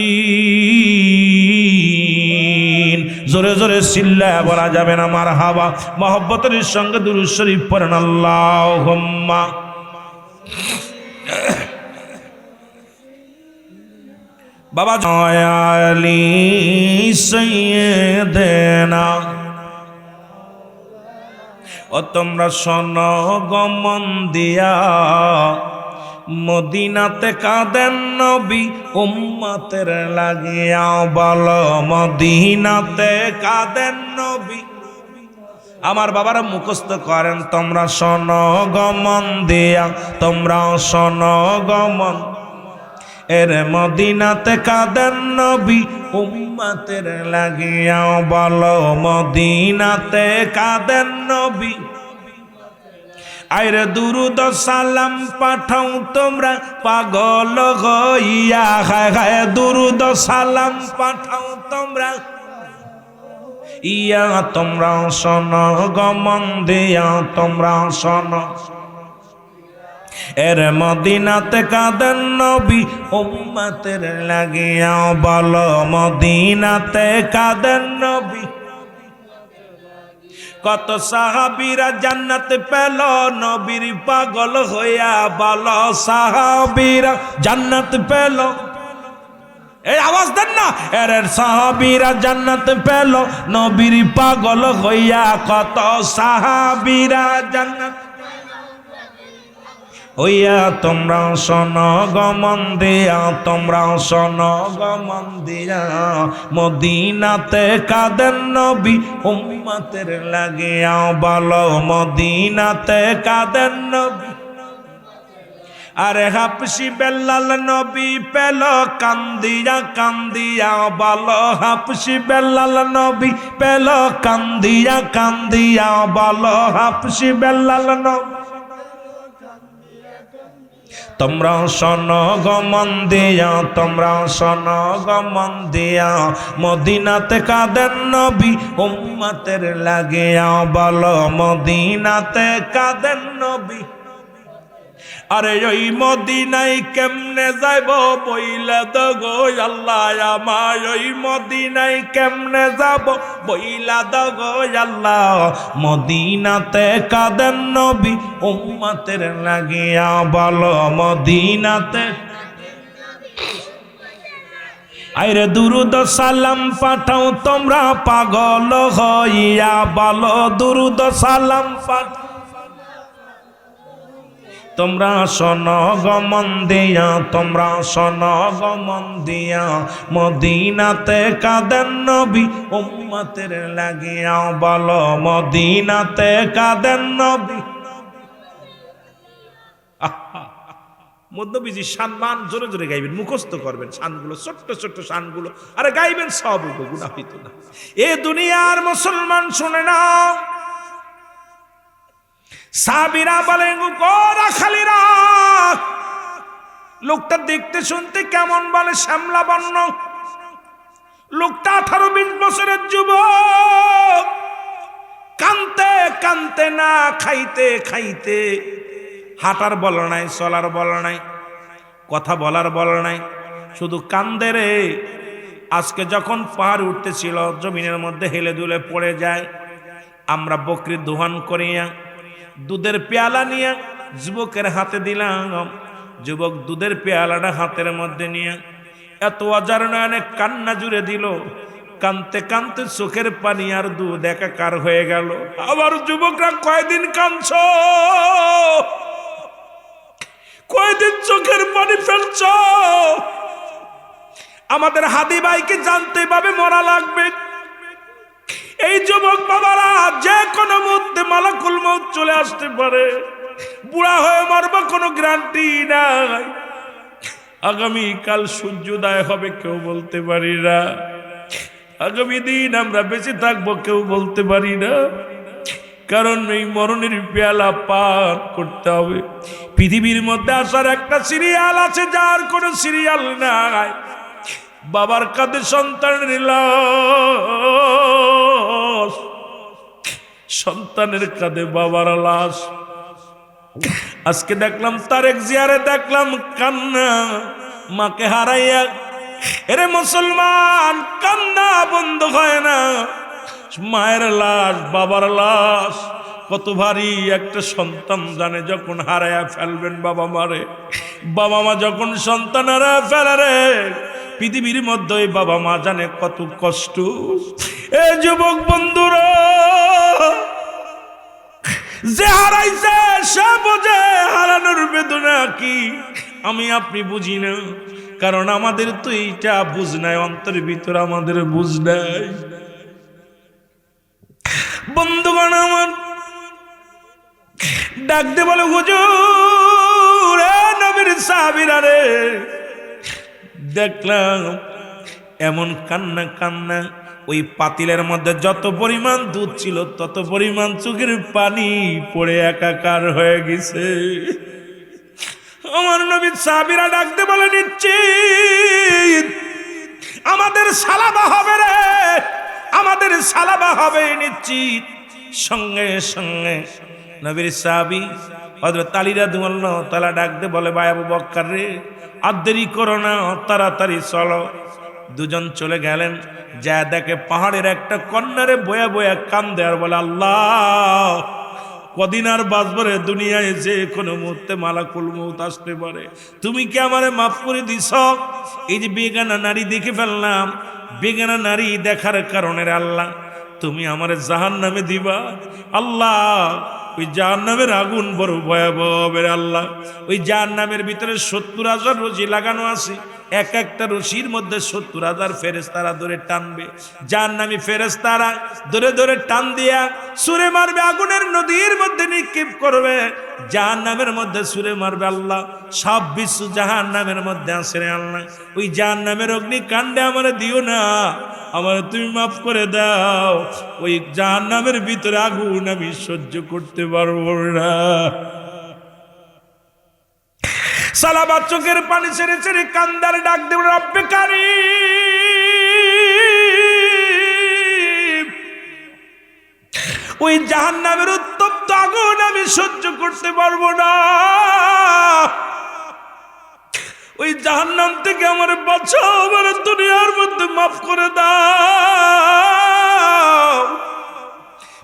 জোরে জোরে চিল্লায় বলা যাবে না মারহাবা। মহব্বতের সঙ্গে দুরূদ শরীফ পড়েন, আল্লাহুম্মা। বাবা আলী সাইয়্যিদানা, ও তোমরা শোনো গমন দিয়া, মদিনাতে কাঁদেন নবী উম্মতের লাগিয়া, বলো মদিনাতে কাঁদেন নবী। আমার বাবারা মুখস্থ করেন, তোমরা শোনো গমন দিয়া, তোমরা শোনো গমন, এর মদিনাতে কাঁদেন নবী উম্মতের লাগিয়া, বলো মদিনাতে কাঁদেন নবী। আইরে দুরুদ সালাম পাঠাও তোমরা পাগল হইয়া, হায় হায় দুরুদ সালাম পাঠাও তোমরা ইয়া, তোমরা শোনো গমন দিয়া তোমরা শোনো। এর মদিনাতে কাঁদেন নবী উম্মতের লাগিয়া, বলো মদিনাতে কাঁদেন নবী। কত সাহাবীরা জান্নাত পেল নবীর পাগল হইয়া, বলো সাহাবীরা জান্নাত পেল। এই আওয়াজ দেন না, এর সাহাবীরা জান্নাত পেল নবীর পাগল হইয়া, কত সাহাবীরা জান্নাত হইয়া। তোমরা শোনো গমন দিয়া, তোমরা শোনো গমন দিয়া, মদিনাতে কাঁদেন নবী উম্মতের লাগিয়া, বলো মদিনাতে কাঁদেন নবী। আরে হাবশি বেলাল নবী পেল কান্দিয়া কান্দিয়া, বলো হাবশি বেলাল নবী পেল কান্দিয়া কান্দিয়া, বলো হাবশি বেলাল নবী। তোমরা শোনো গমন দিয়া, তোমরা শোনো গমন দিয়া, মদিনাতে কাঁদেন নবী উম্মতের লাগিয়া, বলো মদিনাতে কাঁদেন নবী। আরে ওই মদিনায় কেমনে যাইব বইলা দগো আল্লাহ আমার, ওই মদিনায় কেমনে যাব বইলা দগো আল্লাহ, মদিনাতে কাঁদেন নবী উম্মতের লাগিয়া, বলো মদিনাতে। আইরে দুরুদ সালাম পাঠাও তোমরা পাগল হইয়া, বলো দুরুদ সালাম পাঠাও। তোমরা শোনো গমন দিয়া, তোমরা শোনো গমন দিয়া, মদিনাতে কাঁদেন নবী উম্মতের লাগিয়া, বলো মদিনাতে কাঁদেন নবী। মধ্যবিজি সম্মান জোরে জোরে গাইবেন, মুখস্থ করবেন শানগুলো, ছোট্ট ছোট্ট শানগুলো, আরে গাইবেন সব গুনাহিত না। এ দুনিয়ার মুসলমান শুনে না, সাহাবীরা বলেন গোরা খালিরা, লোকটা দেখতে শুনতে কেমন বলে শ্যামলা বর্ণ, লোকটা 18-20 বছরের যুবক, কানতে কানতে না খাইতে খাইতে, হাঁটার বল নাই, চলার বল নাই, কথা বলার বল নাই, শুধু কান্দে রে। আজকে যখন পাহাড় উঠতেছিল জমিনের মধ্যে হেলে দুলে পড়ে যায়, আমরা বকরির দোহান করিয়া দুধের পেয়ালা নিয়ে যুবকের হাতে দিলাম, যুবক দুধের পেয়ালাটা হাতের মধ্যে নিয়ে এত অজার নয়নে কান্না জুড়ে দিল, কানতে কানতে চোখের পানি আর দুধ একাকার হয়ে গেল। আবার যুবকরা কয়দিন কাঁদছ, কয়দিন চোখের পানি ফেলছ? আমাদের হাদি ভাইকে জানতে পাবে মরা লাগবে। এই যুবক বাবারা, যে কোনো মুহূর্তে মালাকুল মউত চলে আসতে পারে, বুড়া হয়ে মরবা কোনো গ্যারান্টি নাই, আগামী কাল সূর্যোদয় হবে কেউ বলতে পারি না, আগামী দিন আমরা বেঁচে থাকবো কেউ বলতে পারি না, কারণ এই মরণের পেয়ালা পার করতে হবে। পৃথিবীর মধ্যে আসার একটা সিরিয়াল আছে, যার কোনো সিরিয়াল নাই। বাবার কাঁধে সন্তানের লাশ, সন্তানের কাঁধে বাবার লাশ। আজকে দেখলাম তারেক জিয়ারে, দেখলাম কান্না, মাকে হারাইয়া। এরে মুসলমান, কান্না বন্ধ হয় না। মায়ের লাশ, বাবার লাশ কত ভারী একটা সন্তান জানে যখন হারাইয়া ফেলবেন বাবা মারে। বাবা মা যখন সন্তান হারায় ফেলে রে, পৃথিবীর মধ্যে বাবা মা জানে কত কষ্ট। এ যুবক বন্ধুরা, যে হারাইছে সে বোঝে হারানোর বেদনা কি, আমি আপনি বুঝি না, কারণ আমাদের তো এইটা বুঝ নাই, অন্তরের ভিতরে আমাদের বুঝ নাই। বন্ধুগণ আমার ডাক দে বলে, হুজুর নবীর সাহাবীরা রে, দেখলাম এমন কান্না কান্না। ওই পাতিলের মধ্যে যত পরিমাণ দুধ ছিল তত পরিমাণ চোখের পানি পড়ে একাকার হয়ে গেছে। আমার নবীর সাহাবীরা ডাকতে বলে, নিশ্চিত আমাদের সালাবা হবে রে, আমাদের সালাবা হবে নিশ্চিত। সঙ্গে সঙ্গে নবীর সাহাবী হযরত আলী রাদিয়াল্লাহু তাআলা ডাকতে বলে, ভাই আবু বকর রে, আর দেরি করো না, তাড়াতাড়ি চলো। দুজন চলে গেলেন, যা দেখে পাহাড়ের একটা কর্নারে বয়া বয়া কান্দে আর বলে, আল্লাহ কদিন আর বাঁচবরে দুনিয়ায়, যে কোনো মুহূর্তে মালাকুল মউত আসতে পারে, তুমি কি আমারে মাফ করে দিছ? এই যে বেগানা নারী দেখে ফেললাম, বেগানা নারী দেখার কারণে আল্লাহ তুমি আমারে জাহান্নামে দিবা। আল্লাহ ওই জাহান্নামের আগুন বড় ভয়াবহ হবে আল্লাহ। ওই জাহান্নামের ভিতরে 70,000 রশি লাগানো আছে, এক একটা রশির মধ্যে 70,000 ফেরেশতারা ধরে টানবে। জাহান্নামী ফেরেশতারা ধরে ধরে টান দিয়া ছুঁড়ে মারবে, আগুনের নদীর মধ্যে নিক্ষেপ করবে। জাহান্নামের মধ্যে ছুঁড়ে মারবে। আল্লাহ সব বিশ্ব জাহান্নামের মধ্যে আছে রে আল্লাহ, ওই জাহান্নামের অগ্নিকাণ্ডে আমারে দিও না, আমারে তুমি মাফ করে দাও। ওই জাহান্নামের ভিতরে আগুন আমি সহ্য করতে পারবো না। সালাবা চোখের পানি ছেড়ে ছেড়ে কান্দার ডাক দেব, রব্বে কারীম, ওই জাহান্নামের উত্তপ্ত আগুন আমি সহ্য করতে পারবো না। ওই জাহান্নাম থেকে আমার বাঁচাও, আমার দুনিয়ার মধ্যে মাফ করে দাও।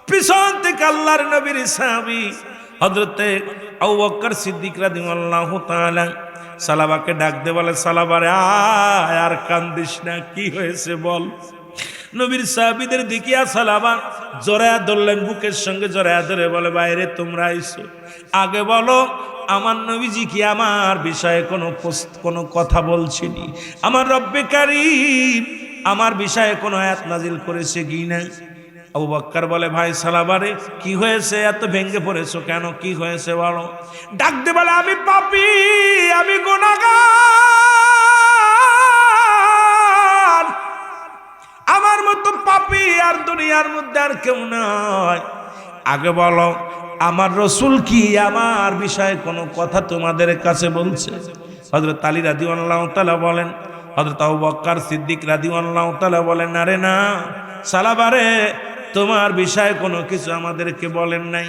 পিছন থেকে আল্লাহর নবীর সাহাবী হযরতে আবু বকর সিদ্দিক রাদিয়াল্লাহু তাআলা সালাবাকে ডাক দে বলে, সালাবারে আয়, আর কান্দিস না, কি হয়েছে বল। নবীর সাহাবীদের দেখিয়া সালাবা জড়ায়া ধরলেন, বুকের সঙ্গে জড়ায়া ধরে বলে, বাইরে তোমরা আইছো, আগে বলো আমার নবীজি কি আমার বিষয়ে কোনো কথা বলছেনি? আমার রব্বে কারীম আমার বিষয়ে কোনো আয়াত নাজিল করেছে কি না? আবু বকর বলে, ভাই সালাবারে কি হয়েছে, এত ভেঙে পড়েছো কেন, কি হয়েছে বলো। ডাক দে বলে, আমি পাপী, আমি গুনাহগার, আমার মতো পাপী আর দুনিয়ার মধ্যে আর কেউ নয়। আগে বলো আমার রাসূল কি আমার বিষয়ে কোনো কথা তোমাদের কাছে বলছে? হযরত আলী রাদিয়াল্লাহু তাআলা বলেন, হযরত আবু বকর সিদ্দিক রাদিয়াল্লাহু তাআলা বলেন, আরে না সালাবারে, তোমার বিষয়ে কোনো কিছু আমাদেরকে বলেন নাই।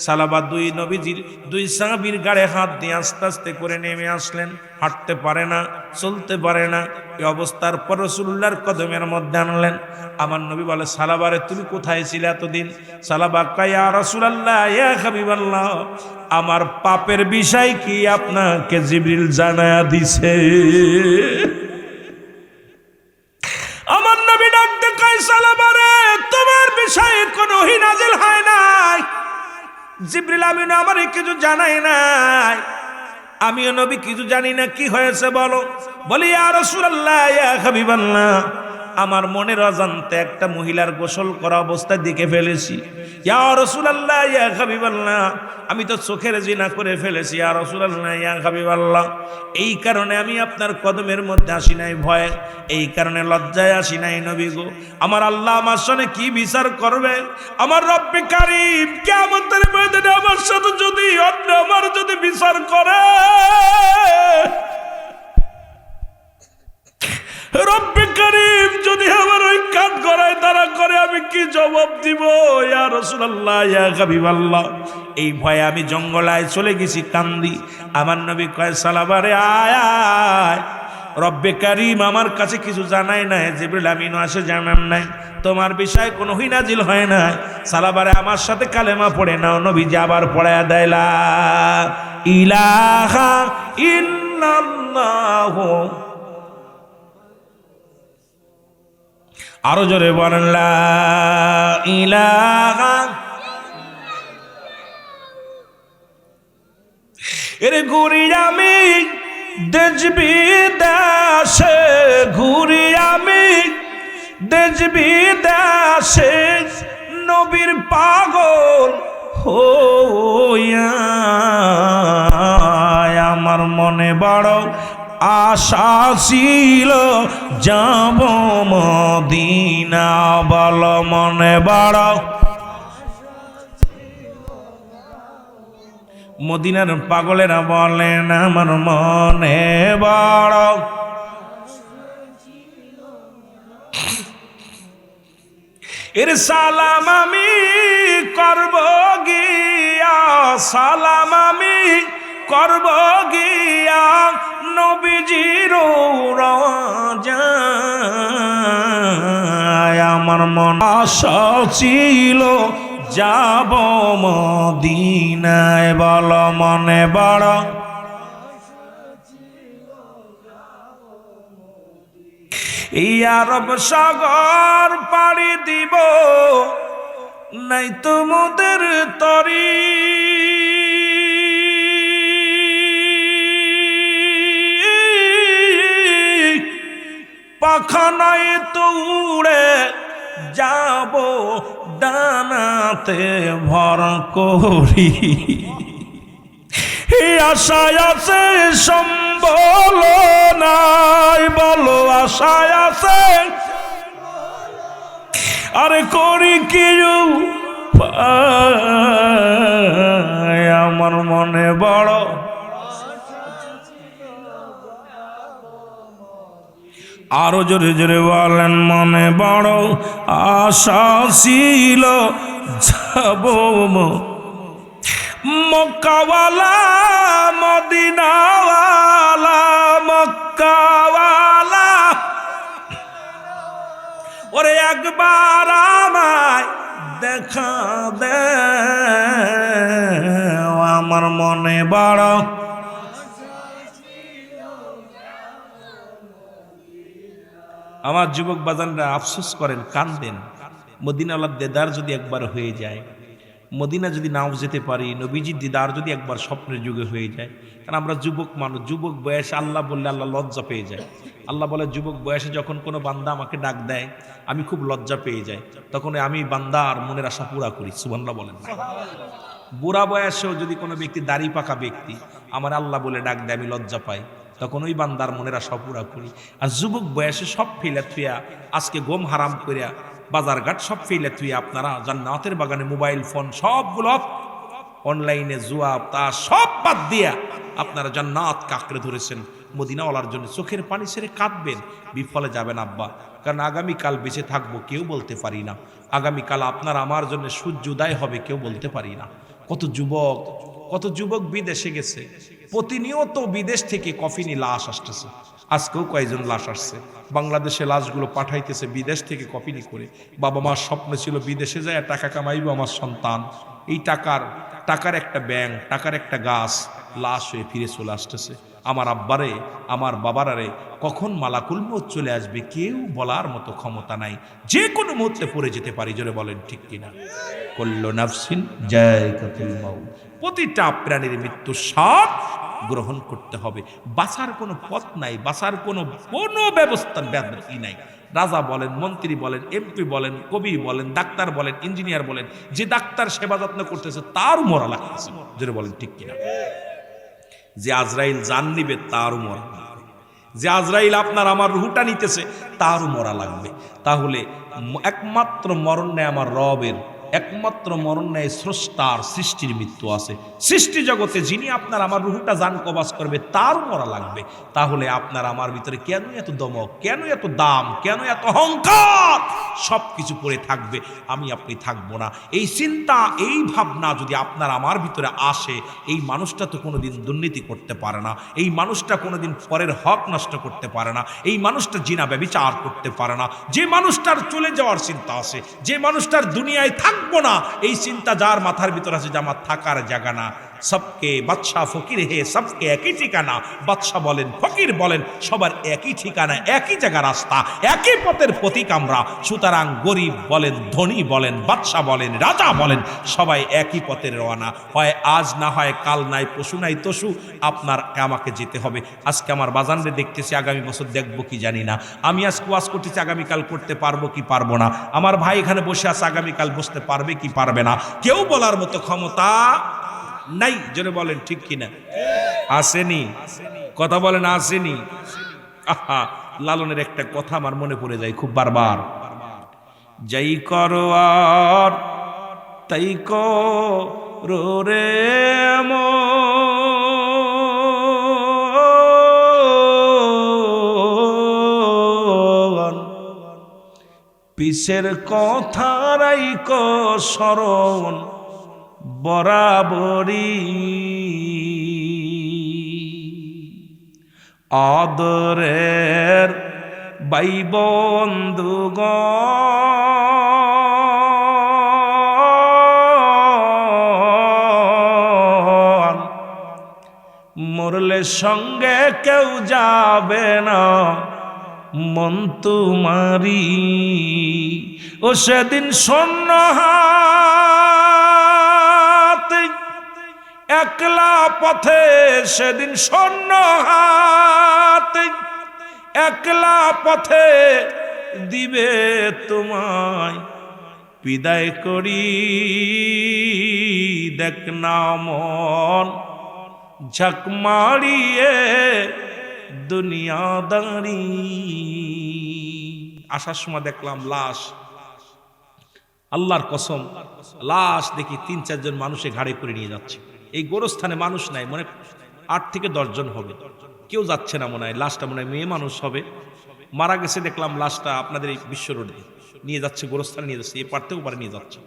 সালাবা দুই নবীজির দুই সাহাবীর গায়ে হাত দিয়ে আস্তে আস্তে করে নেমে আসলেন। হাঁটতে পারে না, চলতে পারে না, এই অবস্থার পর রাসূলুল্লাহর কদমের মধ্যে আনলেন। আমার নবী বলে, সালাবারে তুমি কোথায় ছিলে এতদিন? সালাবা কয়, ইয়া রাসূলুল্লাহ, ইয়া হাবিবাল্লাহ, আমার পাপের বিষয় কি আপনাকে জিবরিল জানায়া দিছে? আমার নবী ডাকতে কয়, সালাবারে তোমার বিষয়ে কোনো ওহী নাজিল হয় নাই, জিবরিল আমিন আমার কিছু জানাই নাই, আমিও নবী কিছু জানি না, কি হয়েছে বলো। বলি, ইয়া রাসূলুল্লাহ, ইয়া হাবিবাল্লাহ, আমার মনের অজান্তে একটা মহিলার গোসল করা অবস্থায় দেখে ফেলেছি। ইয়া রাসূলুল্লাহ, ইয়া হাবিবাল্লাহ, আমি তো চোখের জিনা করে ফেলেছি। ইয়া রাসূলুল্লাহ, ইয়া হাবিবাল্লাহ, এই কারণে আমি আপনার কদমের মধ্যে আসি নাই ভয়ে, এই কারণে লজ্জায় আসি নাই নবী গো। আমার আল্লাহ আমার সামনে কি বিচার করবে? আমার রব্বে কারীম কিয়ামতের ময়দানে আমার সাথে যদি অন্য আমার যদি বিচার করে, রব্বে কারীম যদি আমার ওই কাঠ গড়ায় তারা করে, আমি কি জবাব দিব? ইয়া রাসূলুল্লাহ, ইয়া হাবিবাল্লাহ, এই ভয়ে আমি জঙ্গলায় চলে গেছি, কান্দি। আমার নবী কয়, সালাবারে আয় আয়, রব্বে কারীম আমার কাছে কিছু জানাই নাই, জিবরিল আমিনও আসে জানান নাই, তোমার বিষয়ে কোনো ওহী নাজিল হয় না। সালাবারে আমার সাথে কালেমা পড়ে নাও। নবীজি আবার পড়ায়া দেয়, লা ইলাহা ইল্লাল্লাহ, আরো জোরে বলেন, লা ইলাহা। এরে ঘুরি আমি দেশ বিদেশে, ঘুরি আমি দেশ বিদেশে, নবীর পাগল হইয়া আমার মনে বড় আশা ছিল যাব মদিনা, বল মনে বড় মদিনার পাগলেরা বলেন আমার মনে বড়। এর সালাম আমি করব গিয়া, সালাম আমি করব গিয়া নবীজির রওজায়। আমার মন আশা ছিল যাব মদিনায়, বল মনে বড় এই আরব সাগর পাড়ি দিব, নাই তোমাদের তরি পাখা নাই তো উড়ে যাব ডানাতে ভর করি। আশায় আছে সম্বল নাই, বলো আশায় আছে আরে করি কি আমার মনে বড় আরো জোরে জোরে বলেন মনে বড় আশা ছিল যাব মক্কাওয়ালা মদিনাওয়ালা, মক্কাওয়ালা ওরে একবার আমায় দেখা দে, আমার মনে বড় আমার যুবক বাজানরা আফসোস করেন, কান্দেন, মদিনাওয়ালার দিদার যদি একবার হয়ে যায়, মদিনা যদি নাও যেতে পারি, নবীজির দিদার যদি একবার স্বপ্নের যুগে হয়ে যায়। কারণ আমরা যুবক মানুষ, যুবক বয়সে আল্লাহ বললে আল্লাহ লজ্জা পেয়ে যায়। আল্লাহ বলে যুবক বয়সে যখন কোনো বান্দা আমাকে ডাক দেয় আমি খুব লজ্জা পেয়ে যাই, তখন আমি বান্দার মনের আশা পুরা করি। সুবহানাল্লাহ বলেন। বুড়া বয়সেও যদি কোনো ব্যক্তি দাড়ি পাকা ব্যক্তি আমার আল্লাহ বলে ডাক দেয় আমি লজ্জা পাই, তখন ওই বান্দার মনের আশা পুরা করি। আর যুবক বয়সে সব ফেলে থুইয়া আজকে গম হারাম করিয়া বাজারঘাট সব ফেলে থুইয়া আপনারা জান্নাতের বাগানে মোবাইল ফোন সবগুলো অনলাইনে জুয়া তা সব বাদ দিয়া আপনারা জান্নাত কাকড়ে ধরেছেন। মদিনাওয়ালার জন্য চোখের পানি ছেড়ে কাঁদবেন, বিফলে যাবেন আব্বা। কারণ আগামীকাল বেঁচে থাকবো কেউ বলতে পারি না, আগামীকাল আপনার আমার জন্য সূর্য উদয় হবে কেউ বলতে পারি না। কত যুবক বিদেশে গেছে, প্রতিনিয়ত বিদেশ থেকে কফিনি লাশ আসতেছে। আজকেও কয়েকজন লাশ আসছে, বাংলাদেশে লাশগুলো পাঠাইতেছে বিদেশ থেকে কফিনি করে। বাবা মার স্বপ্ন ছিল বিদেশে যায় টাকা কামাইবো আমার সন্তান, এই টাকার একটা ব্যাংক, টাকার একটা গাছ লাশ হয়ে ফিরে চলে আসতেছে। আমার আব্বারে আমার বাবারে কখন মালাকুল মউত চলে আসবে কেউ বলার মতো ক্ষমতা নাই, যে কোনো মুহূর্তে পড়ে যেতে পারি। জোরে বলেন ঠিক কিনা? কুল্লু নাফসিন যায়কাতুল মাউত, প্রতিটা প্রাণীর মৃত্যু স্বাদ গ্রহণ করতে হবে। বাঁচার কোনো পথ নাই, বাঁচার কোনো ব্যবস্থা নাই। রাজা বলেন, মন্ত্রী বলেন, এমপি বলেন, কবি বলেন, ডাক্তার বলেন, ইঞ্জিনিয়ার বলেন, যে ডাক্তার সেবা যত্ন করতেছে তার মরা লাগতেছে। জোরে বলেন ঠিক কিনা? যে আজরাইল জান নিবে তারও মরা লাগবে, যে আজরাইল আপনার আমার রুহটা নিতেছে তারও মরা লাগবে। তাহলে একমাত্র মরণ নেই আমার রবের, একমাত্র মরণ নেই স্রষ্টার, সৃষ্টির মৃত্যু আছে। সৃষ্টি জগতে যিনি আপনার আমার রুহটা জান কবাজ করবে তারও মরা লাগবে। তাহলে আপনার আমার ভিতরে কেন এত দমক, কেন এত দাম, কেন এত অহংকার? সব কিছু পড়ে থাকবে, আমি আপনি থাকবো না। এই চিন্তা, এই ভাবনা যদি আপনার আমার ভিতরে আসে, এই মানুষটা তো কোনোদিন দুর্নীতি করতে পারে না, এই মানুষটা কোনোদিন পরের হক নষ্ট করতে পারে না, এই মানুষটা জিনা ব্যভিচার করতে পারে না। যে মানুষটার চলে যাওয়ার চিন্তা আছে, যে মানুষটার দুনিয়ায় থাকবো না এই চিন্তা যার মাথার ভিতর আছে যে আমার থাকার জায়গা না, সবকে বাদশাহ ফকির হে সবকে একই ঠিকানা, বাদশাহ বলেন ফকির বলেন সবার একই ঠিকানা, একই জায়গা রাস্তা, একই পথের প্রতীক আমরা। সুতরাং গরিব বলেন, ধনী বলেন, বাদশাহ বলেন, রাজা বলেন, সবাই একই পথের রওনা। হয় আজ না হয় কাল, নাই পশু নাই তসু, আপনার আমাকে যেতে হবে। আজকে আমার বাজানরে দেখতেছি, আগামী বছর দেখবো কি জানি না। আমি আজকে ওয়াজ করতেছি, আগামীকাল করতে পারবো কি পারবো না। আমার ভাই এখানে বসে আছে, আগামীকাল বসতে পারবে কি পারবে না, কেউ বলার মতো ক্ষমতা নাই। জোরে বলেন ঠিক কিনা? আসেনি? কথা বলেন আসেনি? আহা, লালনের একটা কথা আমার মনে পড়ে যায় খুব বারবার, যাই করো আর তাই করো রে মন, পিছের কথা রাইক স্মরণ বরাবরই, আদরের ভাই বন্ধুগণ, মরলে সঙ্গে কেউ যাবে না মন তোমারি, ও সেদিন শূন্য হাতে একলা পথে, সেদিন শূন্য হাতে একলা পথে দিবে তোমায় বিদায় করি, দেখ না মন ঝাঁক মারিয়ে দুনিয়াদারি। আসার সময় দেখলাম লাশ, আল্লাহর কসম লাশ দেখি ৩-৪ জন মানুষে ঘাড়ে করে নিয়ে যাচ্ছে। এই গোরস্থানে মানুষ নাই, মনে ৮ থেকে ১০ জন হবে, কেউ যাচ্ছে না মনে হয়। লাশটা মনে হয় মেয়ে মানুষ হবে, মারা গেছে। দেখলাম লাশটা আপনাদের এই বিশ্ব রোডে নিয়ে যাচ্ছে, গোরস্থানে নিয়ে যাচ্ছে, এ পারতেও পারে নিয়ে যাচ্ছে।